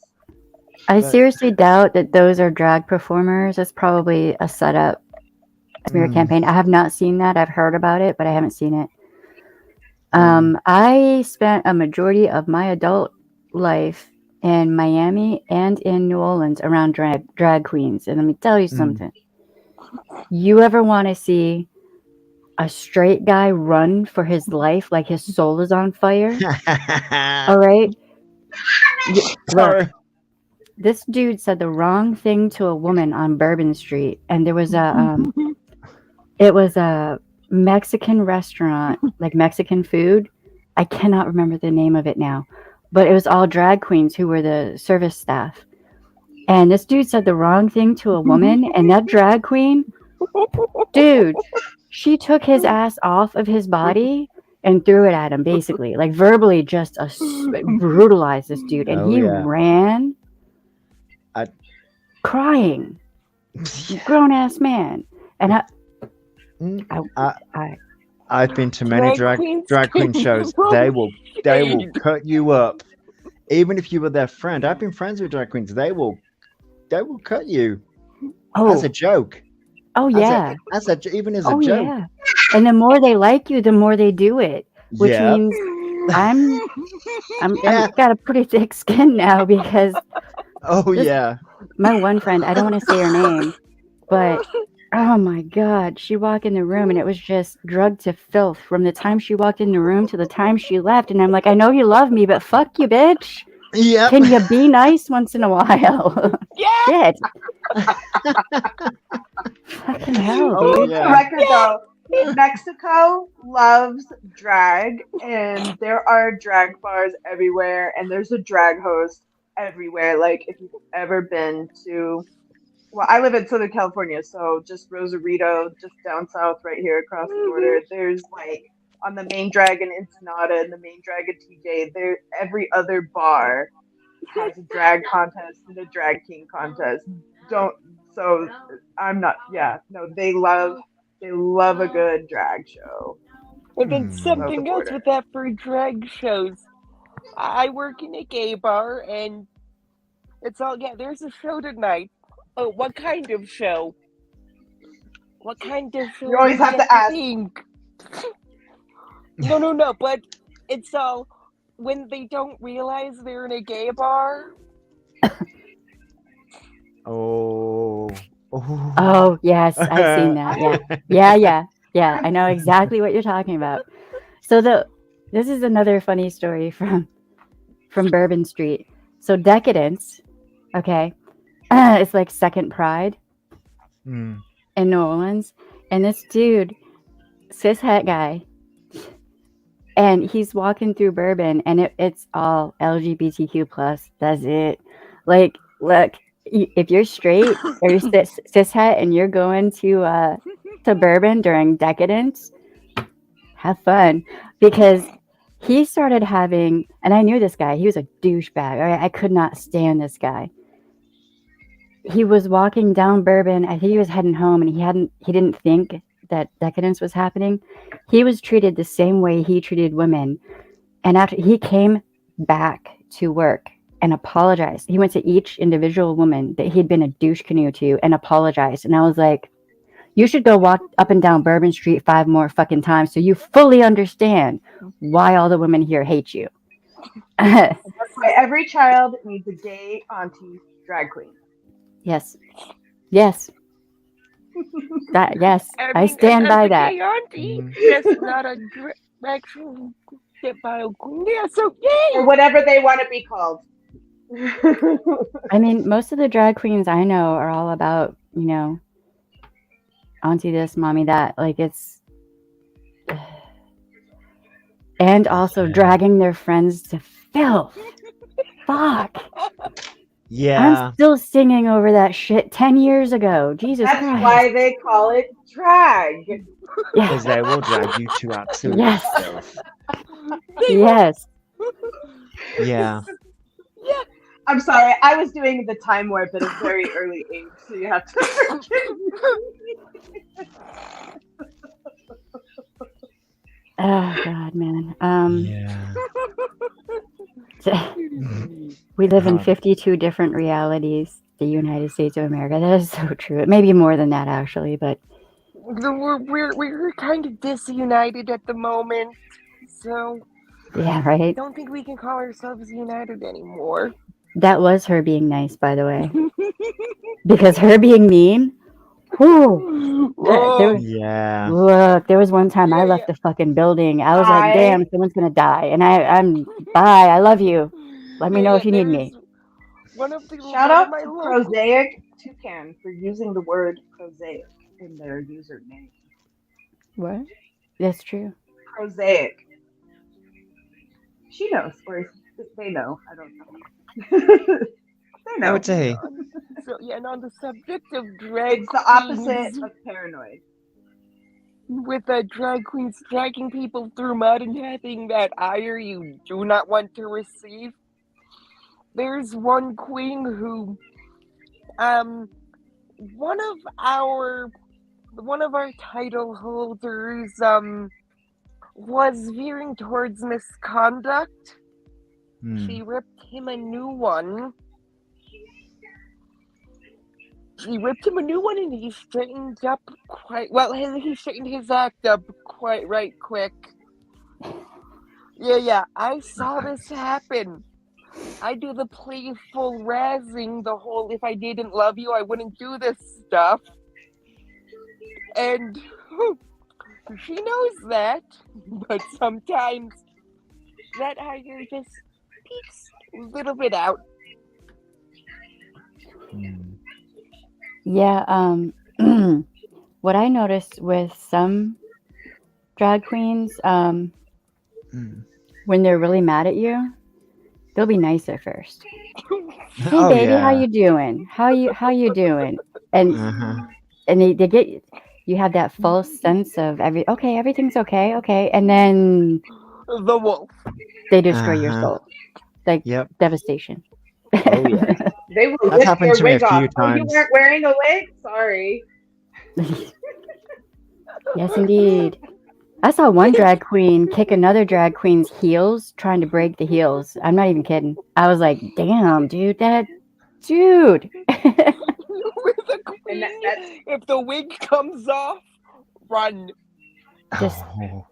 A: I
D: But-
A: seriously doubt that those are drag performers. It's probably a setup, smear
D: Mm.
A: campaign. I have not seen that. I've heard about it, but I haven't seen it.
D: Mm.
A: I spent a majority of my adult life in Miami and in New Orleans around drag queens. And let me tell you
D: Mm.
A: something. You ever want to see a straight guy run for his life like his soul is on fire? All right. Look, this dude said the wrong thing to a woman on Bourbon Street, and there was it was a Mexican restaurant, like Mexican food. I cannot remember the name of it now, but it was all drag queens who were the service staff. And this dude said the wrong thing to a woman, and that drag queen, dude, she took his ass off of his body and threw it at him, basically, like verbally just brutalized this dude, and
D: Oh,
A: he
D: yeah.
A: ran, crying, grown ass man, and
D: Mm.
A: I
D: I've been to many
B: Drag
D: drag queen
B: queens can
D: shows.
B: roll
D: They will
B: shade.
D: cut you up, even if you were their friend. I've been friends with drag queens. They will cut you as a joke.
A: yeah.
D: Even as a
A: Oh
D: joke.
A: yeah. And the more they like you, the more they do it, which
D: Yeah.
A: means I'm
D: Yeah.
A: I've got a pretty thick skin now because
D: Oh
A: this-
D: yeah.
A: my one friend, I don't want to say her name, but oh my god, she walked in the room and it was just drugged to filth from the time she walked in the room to the time she left. And I'm like, I know you love me, but fuck you, bitch.
D: Yep.
A: Can you be nice once in a while?
B: Yeah.
A: Shit. Fucking hell,
D: Oh,
A: dude.
D: yeah.
E: The record though, Mexico loves drag, and there are drag bars everywhere, and there's a drag host everywhere. Like if you've ever been to, well, I live in Southern California, so just Rosarito, just down south, right here across the border. There's like on the main drag in Ensenada and the main drag in TJ. There, every other bar has a drag contest and a drag king contest. So I'm not. Yeah, no, they love a good drag show.
B: And then
D: Hmm.
B: something else
E: border.
B: with that for drag shows. I work in a gay bar, and it's all, yeah, there's a show tonight. Oh, what kind of show? What kind of show?
E: You always
B: do
E: have to ask.
B: think? No, but it's all when they don't realize they're in a gay bar.
D: Oh. Oh.
A: Oh, yes, I've seen that. Yeah. I know exactly what you're talking about. So this is another funny story from Bourbon Street. So Decadence, okay, it's like Second Pride
D: Hmm.
A: in New Orleans, And this dude, cis het guy, and he's walking through Bourbon, and it's all LGBTQ plus. That's it. Like, look, if you're straight or you're cis het and you're going to Bourbon during Decadence, have fun, because he started having, and I knew this guy. He was a douchebag. I could not stand this guy. He was walking down Bourbon. I think he was heading home, and he didn't think that Decadence was happening. He was treated the same way he treated women. And after he came back to work and apologized, he went to each individual woman that he'd been a douche canoe to and apologized. And I was like, you should go walk up and down Bourbon Street 5 more fucking times so you fully understand why all the women here hate you.
E: That's why every child needs a gay auntie drag queen.
A: Yes. Yes. Yes. I
B: mean,
A: stand by that.
B: Auntie, that's not a actual queen. Yeah, so yay!
E: Or whatever they want to be called.
A: I mean, most of the drag queens I know are all about, you know, auntie this, mommy that. Like, it's. And also dragging their friends to filth. Fuck.
D: Yeah.
A: I'm still singing over that shit 10 years ago. Jesus
E: That's
A: Christ.
E: why they call it drag.
D: Because they will drag you to absolute
A: Yes.
D: filth.
A: Yes.
D: Yeah.
E: I'm sorry, I was doing the time warp at a very early age, so you have to forgive me.
A: Oh, God, man.
D: Yeah.
A: We live in
D: God.
A: 52 different realities, the United States of America. That is so true. It may be more than that, actually, but
B: We're kind of disunited at the moment, so
A: yeah,
B: I
A: right?
B: don't think we can call ourselves united anymore.
A: That was her being nice, by the way. Because her being mean, whew,
B: Oh,
D: Yeah.
A: look, there was one time I left the fucking building. I was like, damn, someone's going to die. And I'm, bye, I love you. Let me know if you need me.
B: One of the
E: Shout out
B: my
E: to
B: local-
E: Prosaic Toucan for using the word prosaic in their username.
A: What? That's true.
E: Prosaic. She knows, or they know. I don't know. They know.
D: I would say.
B: So yeah, and on the subject of drag
E: It's the
B: queens,
E: opposite of paranoid.
B: with drag queens dragging people through mud and having that ire you do not want to receive. There's one queen who, one of our title holders, was veering towards misconduct. She ripped him a new one. And he straightened up quite well. He straightened his act up quite right quick. Yeah, I saw this happen. I do the playful razzing, the whole if I didn't love you, I wouldn't do this stuff. And she knows that, but sometimes that ire just peeks a little bit out.
A: Yeah, what I noticed with some drag queens, when they're really mad at you, they'll be nice at first. Hey,
D: Oh,
A: baby, how
D: yeah.
A: you doing? How you doing? And and they get you have that false sense of everything's okay, and then
B: The wolf.
A: they destroy your soul, like
D: Yep.
A: devastation.
D: Oh yeah.
E: They will
D: That's
E: rip
D: happened
E: your
D: to me a
E: wig
D: few
E: off. Oh, you
D: times.
E: weren't wearing a wig? Sorry.
A: Yes, indeed. I saw one drag queen kick another drag queen's heels, trying to break the heels. I'm not even kidding. I was like, damn, dude, dude.
B: With the queen,
E: And that's
B: if the wig comes off, run.
A: Just
D: Oh,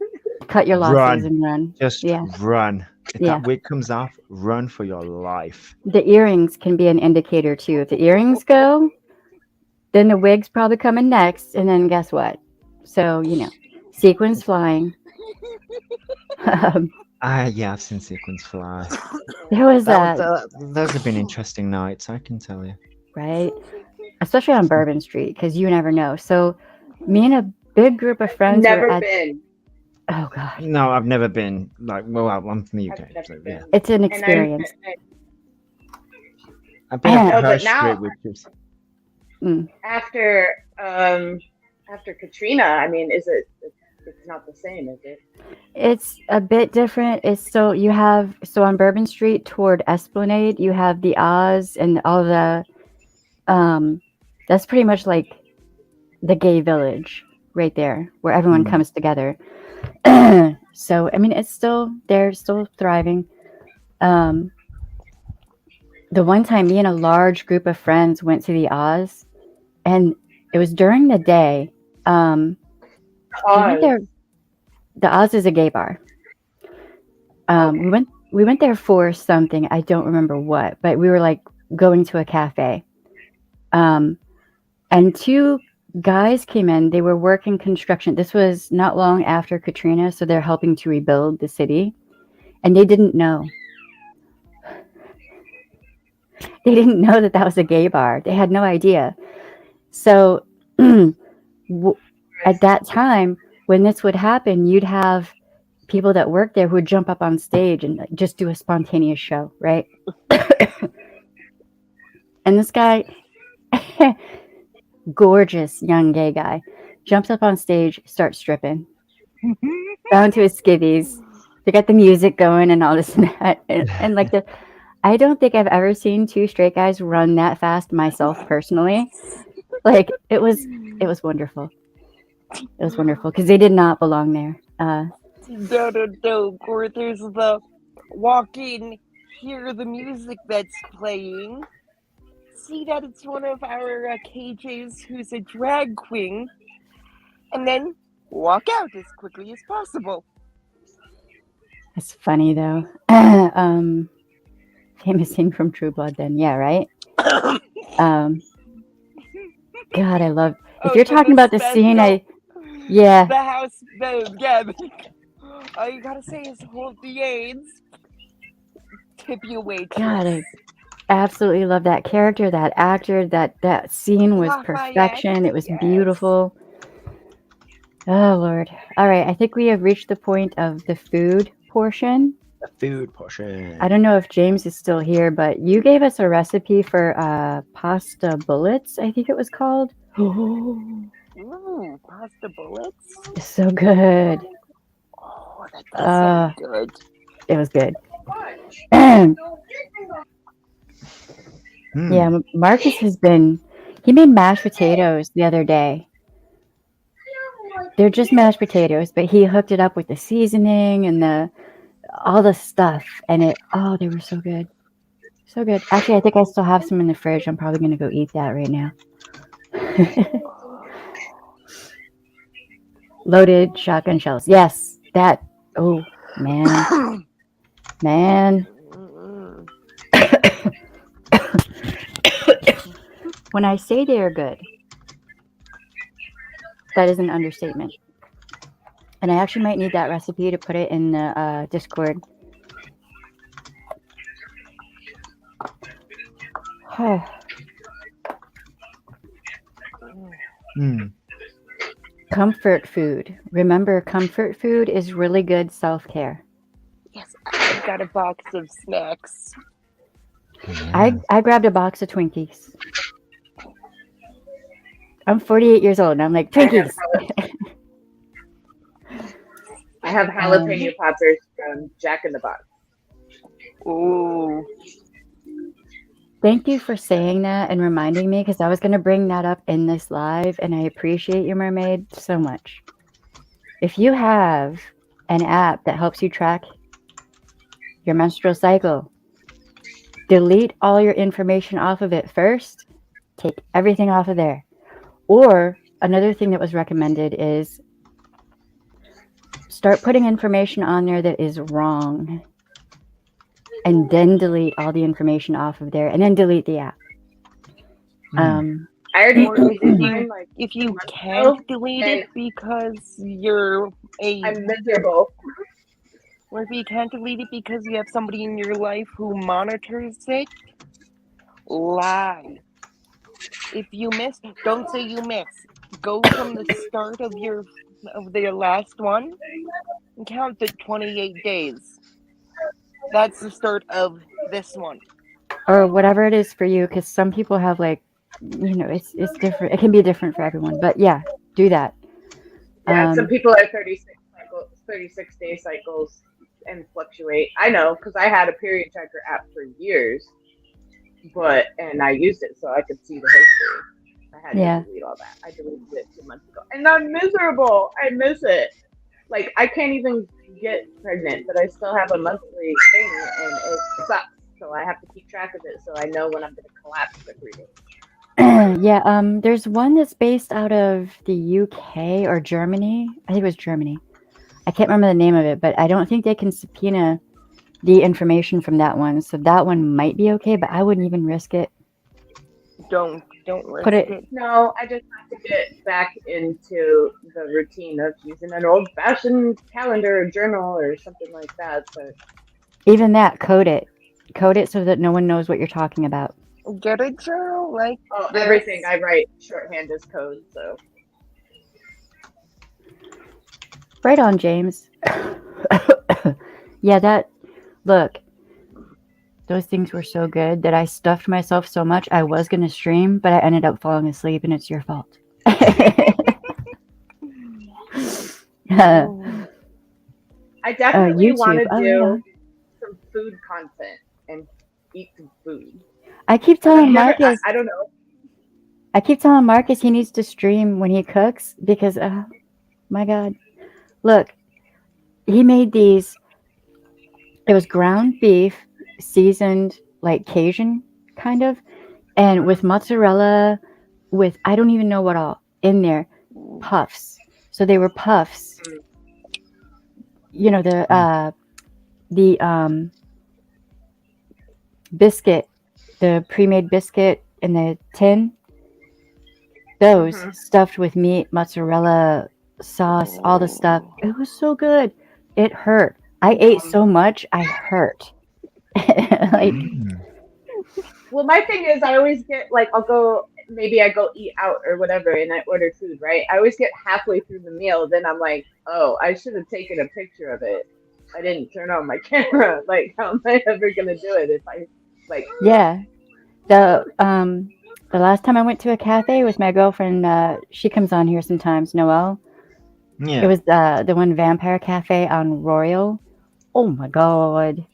A: cut your losses
D: Run.
A: and run.
D: just
A: Yeah.
D: run. If
A: Yeah.
D: that wig comes off, run for your life.
A: The earrings can be an indicator too. If the earrings go, then the wig's probably coming next, and then guess what? So, sequins flying.
D: Yeah, I've seen sequins fly.
A: There was that,
D: Those have been interesting nights, I can tell you.
A: right? Especially on Bourbon Street, because you never know. So me and a big group of friends were
E: Never
A: at.
E: been.
A: Oh God,
D: No, I've never been. Like, well, I'm from the UK,
E: I've never
D: so yeah.
E: been.
A: it's an
E: And
A: experience.
D: I've been up
E: No,
D: to High
E: but now
D: Street, which is
E: after Katrina, I mean, it's not the same, is it?
A: It's a bit different. It's so you have so on Bourbon Street toward Esplanade, you have the Oz and all the that's pretty much like the gay village right there where everyone
D: Mm.
A: comes together. So I mean it's still they're still thriving. The one time me and a large group of friends went to the Oz and it was during the day. We went there. The Oz is a gay bar. We went there for something. I don't remember what, but we were like going to a cafe. And two guys came in. They were working construction. This was not long after Katrina, so they're helping to rebuild the city. And they didn't know. They didn't know that was a gay bar. They had no idea. So at that time, when this would happen, you'd have people that work there who would jump up on stage and like, just do a spontaneous show, right? And this guy, gorgeous young gay guy, jumps up on stage, starts stripping, down to his skivvies. They got the music going and all this and that, and like I don't think I've ever seen two straight guys run that fast myself personally. Like it was wonderful. It was wonderful because they did not belong there.
B: No, or there's the walk in, hear the music that's playing, see that it's one of our KJs who's a drag queen, and then walk out as quickly as possible.
A: It's funny though. Famous scene from True Blood then, yeah, right? God, I love if you're talking about the scene,
B: The house, yeah. All you gotta say is hold the AIDS. Tip you waitress.
A: God, I absolutely love that character, that actor, that scene was
B: Lafayette,
A: perfection. It was
B: yes.
A: beautiful. Oh Lord. All right, I think we have reached the point of the food portion.
D: The food portion.
A: I don't know if James is still here, but you gave us a recipe for pasta bullets, I think it was called.
B: Ooh, pasta bullets?
A: It's so good.
B: Oh, that does sound good.
A: It was good. Yeah, Marcus he made mashed potatoes the other day. They're just mashed potatoes, but he hooked it up with the seasoning and all the stuff, and they were so good. So good. Actually, I think I still have some in the fridge. I'm probably going to go eat that right now. Loaded shotgun shells. Yes, that. Oh, man. Man. When I say they are good, that is an understatement. And I actually might need that recipe to put it in the Discord. Comfort food. Remember, comfort food is really good self-care.
B: Yes, I've got a box of snacks.
A: I grabbed a box of Twinkies. I'm 48 years old and I'm like, Twinkies.
E: I have jalapeno poppers from Jack in the Box.
B: Ooh.
A: Thank you for saying that and reminding me, because I was going to bring that up in this live, and I appreciate you, Mermaid, so much. If you have an app that helps you track your menstrual cycle, delete all your information off of it first. Take everything off of there. Or another thing that was recommended is start putting information on there that is wrong, and then delete all the information off of there, and then delete the app.
E: I already deleted mine. Like,
B: if you can't delete it because I'm
E: miserable.
B: Or if you can't delete it because you have somebody in your life who monitors it, lie. If you miss, don't say you miss. go from the start of your last one and count to 28 days. That's the start of this one.
A: Or whatever it is for you, because some people have like, it's different. It can be different for everyone. But yeah, do that.
E: Yeah, some
A: Um,
E: people are 36-day cycles and fluctuate. I know because I had a period tracker app for years, and I used it so I could see the history. I had
A: Yeah.
E: to delete all that. I deleted it 2 months ago, and I'm miserable. I miss it. Like I can't even get pregnant, but I still have a monthly thing, and it sucks. So I have to keep track of it so I know when I'm going to collapse for 3 days.
A: Yeah, there's one that's based out of the UK or Germany. I think it was Germany. I can't remember the name of it, but I don't think they can subpoena the information from that one. So that one might be okay, but I wouldn't even risk it.
B: Don't risk
A: Put it-
B: it.
E: No, I just have to get back into the routine of using an old-fashioned calendar or journal or something like that. But
A: Even that, code it so that no one knows what you're talking about.
B: Get a journal like
E: everything I write shorthand is code. So
A: Right on, James. Yeah, look, those things were so good that I stuffed myself so much I was going to stream, but I ended up falling asleep, and it's your fault.
E: I definitely want to
A: YouTube.
E: do some food content and eat some food.
A: I keep telling
E: I've never-
A: Marcus.
E: I don't know.
A: I keep telling Marcus he needs to stream when he cooks because, my God, look, he made these. It was ground beef, seasoned like Cajun kind of, and with mozzarella, with I don't even know what all in there, puffs. So they were puffs. You know the biscuit, the pre-made biscuit in the tin. Those stuffed with meat, mozzarella, sauce, all the stuff. It was so good. It hurt. I ate so much, I hurt. Like,
E: Well, my thing is, I always get like I go eat out or whatever, and I order food. Right? I always get halfway through the meal, then I'm like, oh, I should have taken a picture of it. I didn't turn on my camera. Like, how am I ever gonna do it if I like?
A: yeah. The last time I went to a cafe with my girlfriend, she comes on here sometimes, Noelle.
D: Yeah.
A: It was the one Vampire Cafe on Royal. Oh my God.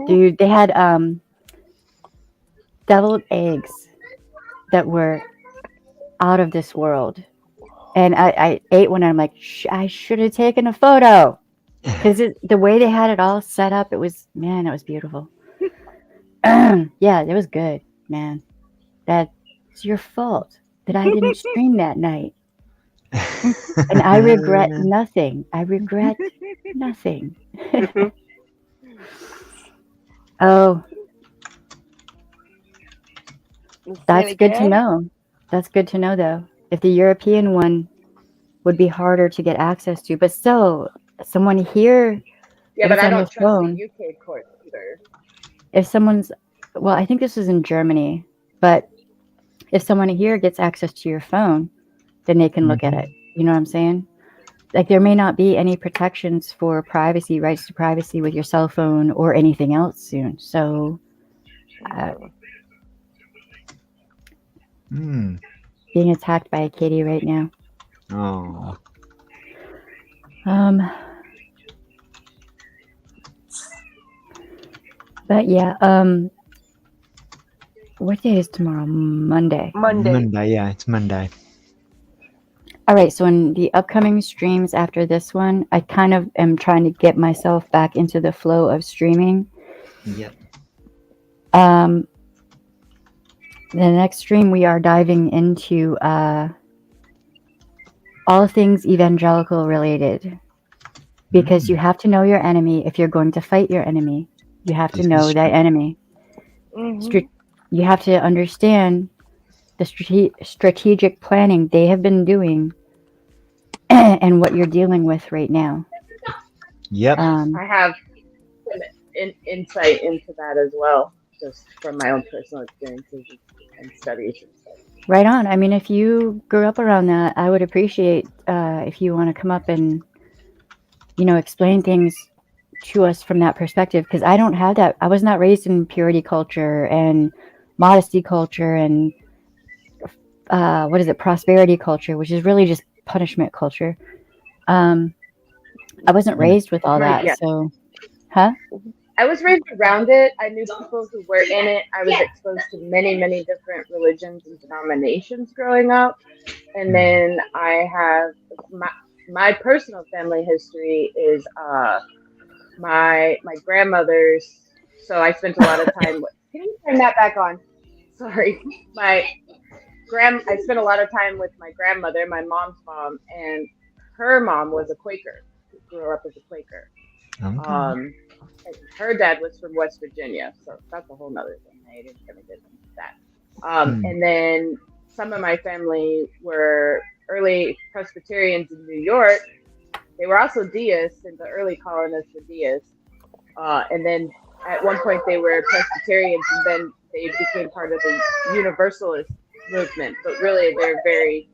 A: Dude, they had deviled eggs that were out of this world. And I ate one and I'm like, I should have taken a photo. Because the way they had it all set up, it was beautiful. Yeah, it was good, man. That's your fault that I didn't stream that night. And I regret nothing. I regret nothing. Oh, that's good to know. That's good to know, though. If the European one would be harder to get access to, but still, someone here.
E: Yeah, but I don't trust the UK court either.
A: If someone's, well, I think this is in Germany, but if someone here gets access to your phone, then they can look at it. You know what I'm saying? Like, there may not be any protections for privacy, rights to privacy with your cell phone or anything else soon. So, being attacked by a kitty right now.
D: Oh.
A: But yeah, what day is tomorrow? Monday.
D: Monday, yeah, it's Monday.
A: All right, so in the upcoming streams after this one, I kind of am trying to get myself back into the flow of streaming.
D: Yep.
A: The next stream, we are diving into all things evangelical related, because you have to know your enemy if you're going to fight your enemy. You have to know that enemy. You have to understand the strategic planning they have been doing and what you're dealing with right now.
D: Yep.
E: I have insight into that as well, just from my own personal experiences and studies and stuff.
A: Right on. I mean, if you grew up around that, I would appreciate if you want to come up and, explain things to us from that perspective, because I don't have that. I was not raised in purity culture and modesty culture and what is it, prosperity culture, which is really just punishment culture. I wasn't
D: Mm.
A: raised with all
E: Right,
A: that,
E: yeah.
A: so, huh?
E: I was raised around it. I knew people who were in it. I was exposed to many, many different religions and denominations growing up. And then I have my personal family history is my grandmother's. So I spent a lot of time with. Can you turn that back on? Sorry, I spent a lot of time with my grandmother, my mom's mom, and her mom was a Quaker. Who grew up as a Quaker.
D: Okay.
E: And her dad was from West Virginia, so that's a whole nother thing. I didn't get into that. And then some of my family were early Presbyterians in New York. They were also deists, and the early colonists were deists. And then at one point they were Presbyterians, and then they became part of the Universalist movement. But really, they're very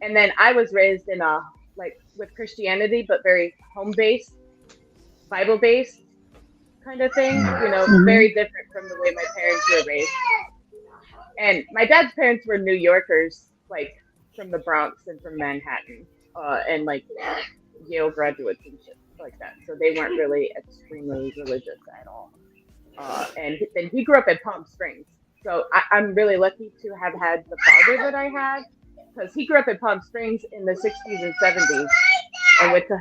E: and then I was raised in with Christianity, but very home-based, Bible-based kind of thing. Very different from the way my parents were raised. And my dad's parents were New Yorkers, like from the Bronx and from Manhattan, and like Yale graduates and shit like that. So they weren't really extremely religious at all. And then he grew up in Palm Springs. So I'm really lucky to have had the father that I had, because he grew up in Palm Springs in the 60s and 70s and went to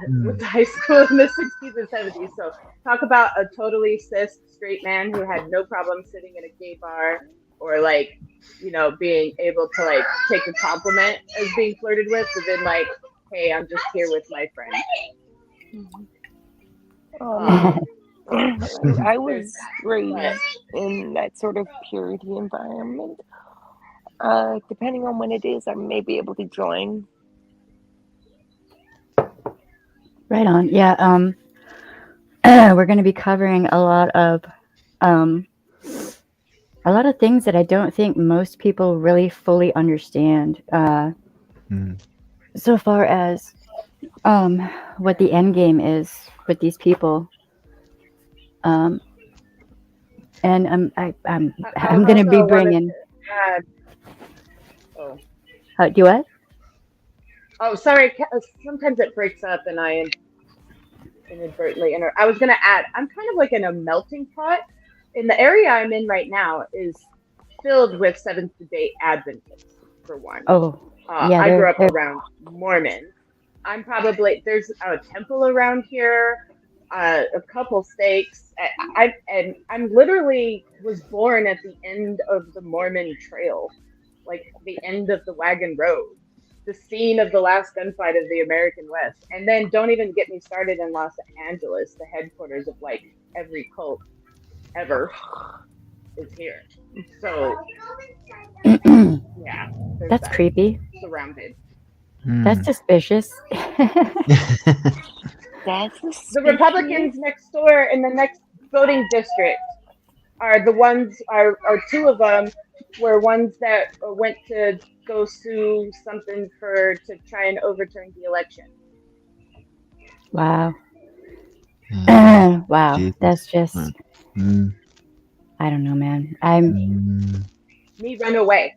E: high school in the 60s and 70s. So talk about a totally cis straight man who had no problem sitting in a gay bar or being able to take a compliment as being flirted with, but then hey, I'm just here with my friend.
B: I was raised in that sort of purity environment. Depending on when it is, I may be able to join.
A: Right on. Yeah. We're going to be covering a lot of things that I don't think most people really fully understand. So far as what the end game is with these people. And I'm going to be bringing. Do what?
E: Oh, sorry. Sometimes it breaks up, and I inadvertently enter. I was going to add, I'm kind of like in a melting pot. In the area I'm in right now is filled with Seventh-day Adventists, for one.
A: Oh, yeah.
E: I grew up around Mormon. There's a temple around here, a couple stakes. I'm literally was born at the end of the Mormon Trail, like the end of the wagon road, the scene of the last gunfight of the American West. And then don't even get me started in Los Angeles, the headquarters of every cult ever is here. So yeah,
A: that's creepy.
E: Surrounded.
A: That's suspicious.
B: That's suspicious.
E: The Republicans next door in the next voting district are the ones, are two of them were ones that went to go sue something to try and overturn the election.
A: Wow. Wow.
D: Jesus.
A: That's just, I don't know, man.
E: Me run away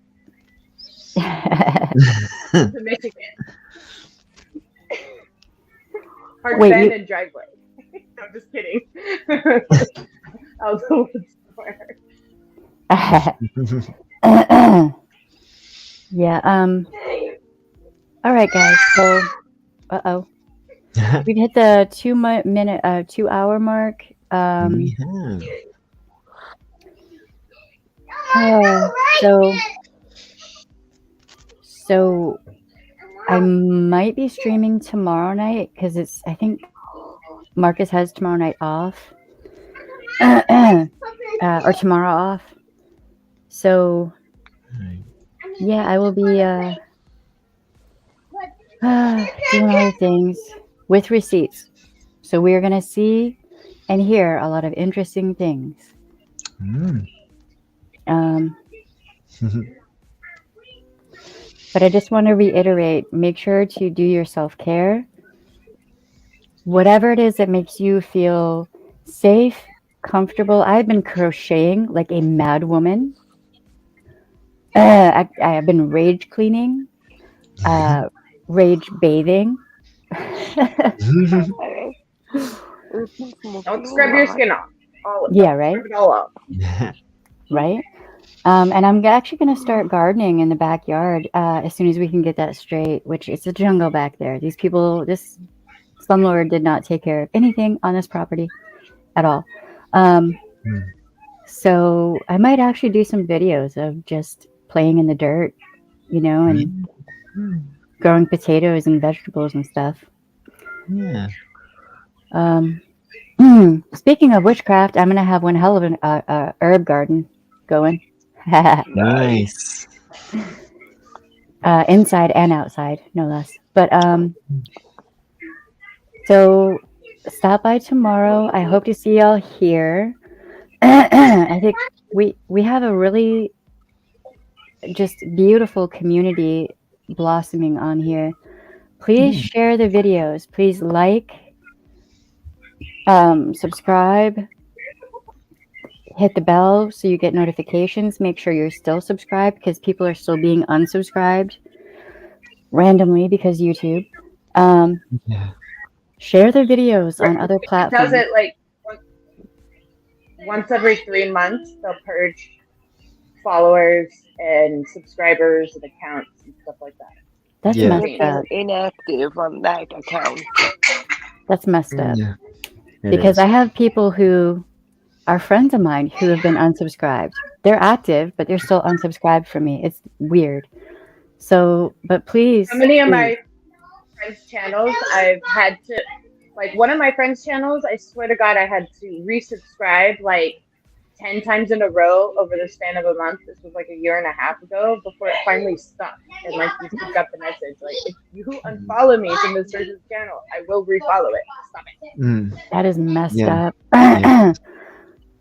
E: to Michigan. Hard abandoned driveway. I'm just kidding. I'll go somewhere.
A: Yeah. All right, guys. So, we've hit the 2 hour mark.
D: We have.
A: So I might be streaming tomorrow night because I think Marcus has tomorrow night off, or tomorrow off. So yeah, I will be doing other things with receipts. So we are going to see and hear a lot of interesting things.
D: Mm.
A: Um, but I just want to reiterate, make sure to do your self-care. Whatever it is that makes you feel safe, comfortable. I've been crocheting like a mad woman. I've been rage cleaning, rage bathing.
E: Don't scrub your skin off.
A: Yeah,
E: Don't
A: right?
E: Scrub it all off.
A: Right? And I'm actually going to start gardening in the backyard as soon as we can get that straight, which it's a jungle back there. These people, this slumlord did not take care of anything on this property at all. So I might actually do some videos of just playing in the dirt, you know, and growing potatoes and vegetables and stuff.
D: Yeah.
A: Speaking of witchcraft, I'm going to have one hell of an herb garden going.
D: Nice.
A: Inside and outside, no less. But so stop by tomorrow. I hope to see y'all here. I think we have a really just beautiful community blossoming on here. Please share the videos. Please like, subscribe, hit the bell so you get notifications. Make sure you're still subscribed because people are still being unsubscribed randomly because YouTube.
D: Yeah.
A: Share the videos on other platforms.
E: Does it like once every 3 months? They'll purge followers and subscribers and accounts and stuff like that.
A: That's
D: Yeah.
A: messed up.
B: Inactive on that account.
A: That's messed up.
D: Yeah. It
A: Because
D: is.
A: I have people who are friends of mine who have been unsubscribed. They're active, but they're still unsubscribed from me. It's weird. So, but please.
E: How many of my friends' channels I've had to, like one of my friends' channels, I swear to God, I had to resubscribe like 10 times in a row over the span of a month. This was like a year and a half ago before it finally stuck. And like YouTube got the message, like, if you unfollow me from this person's channel, I will refollow it. Stop it.
A: That is messed
D: Yeah.
A: up.
D: Yeah.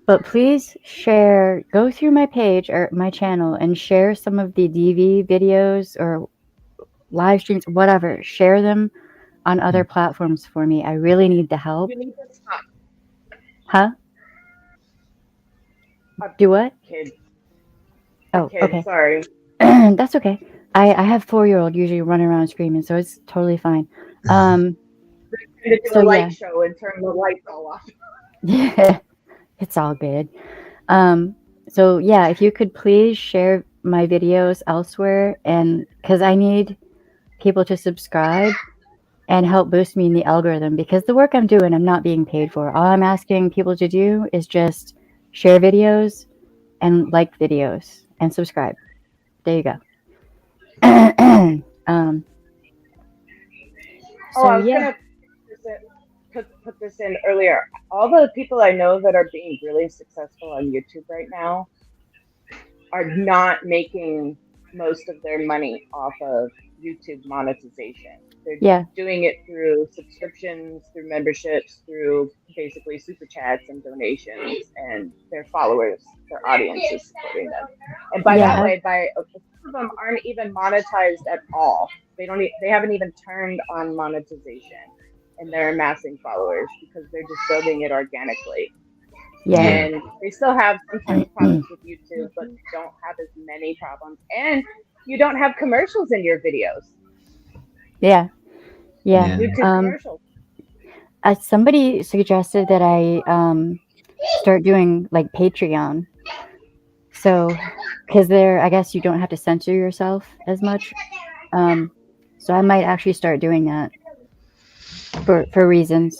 A: But please share, go through my page or my channel and share some of the DV videos or live streams, whatever. Share them on other platforms for me. I really need the help.
E: You need to stop,
A: Huh? Do what?
E: kid.
A: Oh,
E: Kid,
A: okay.
E: sorry.
A: That's okay. I have 4-year-old usually running around screaming, so it's totally fine.
E: To do
A: So,
E: a light
A: yeah.
E: show and turn the lights all off.
A: Yeah, it's all good. So yeah, if you could please share my videos elsewhere, and because I need people to subscribe and help boost me in the algorithm, because the work I'm doing, I'm not being paid for. All I'm asking people to do is just share videos and like videos and subscribe. There you go.
E: I
A: So
E: was
A: yeah,
E: gonna put this in earlier. All the people I know that are being really successful on YouTube right now are not making most of their money off of YouTube monetization. They're
A: yeah,
E: doing it through subscriptions, through memberships, through basically super chats and donations, and their followers, their audience is supporting them. And by
A: Yeah.
E: that way, some of them aren't even monetized at all. They haven't even turned on monetization, and they're amassing followers because they're just building it organically.
A: yeah,
E: And they still have sometimes problems with YouTube, but they don't have as many problems. And you don't have commercials in your videos.
A: yeah.
D: Yeah.
E: YouTube commercials.
A: Somebody suggested that I start doing like Patreon. So, because there, I guess you don't have to censor yourself as much. So I might actually start doing that for reasons.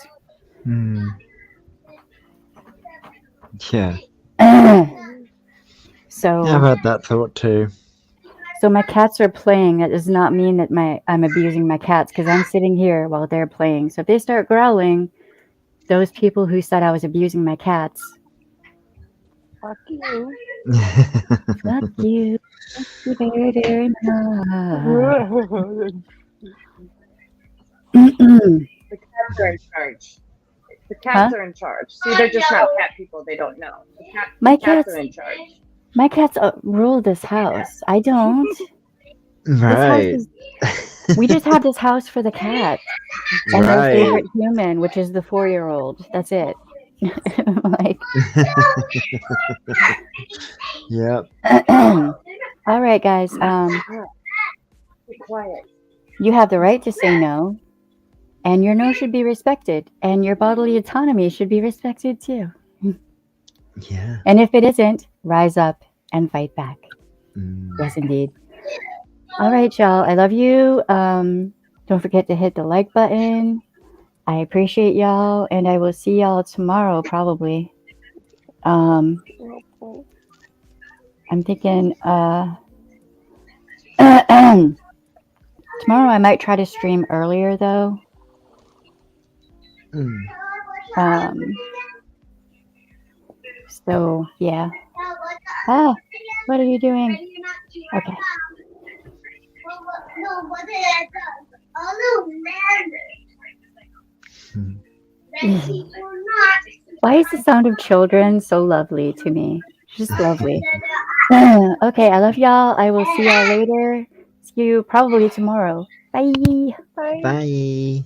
D: Yeah.
A: So
D: I've had that thought too.
A: So my cats are playing. That does not mean that I'm abusing my cats, because I'm sitting here while they're playing. So if they start growling, those people who said I was abusing my cats,
B: Fuck you.
A: fuck you. Thank you very, very much.
E: The cats are in charge. The cats are in charge. See, they're just not cat people. They don't know.
A: My
E: The cats
A: cats-
E: are in charge.
A: My cats rule this house. I don't. This house
D: Right.
A: is, we just have this house for the cats and their
D: Right.
A: favorite human, which is the 4-year-old. That's it. Like,
D: Yep.
A: all right, guys.
E: Be quiet.
A: You have the right to say no, and your no should be respected, and your bodily autonomy should be respected too.
D: Yeah.
A: And if it isn't, rise up and fight back.
D: Mm.
A: Yes, indeed. All right, y'all. I love you. Don't forget to hit the like button. I appreciate y'all, and I will see y'all tomorrow probably. I'm thinking tomorrow I might try to stream earlier though.
D: Mm.
A: So yeah. Ah, what are you doing? Okay.
D: Hmm.
A: Why is the sound of children so lovely to me? Just lovely. Okay, I love y'all. I will see y'all later. See you probably tomorrow. Bye.
B: Bye.
D: Bye.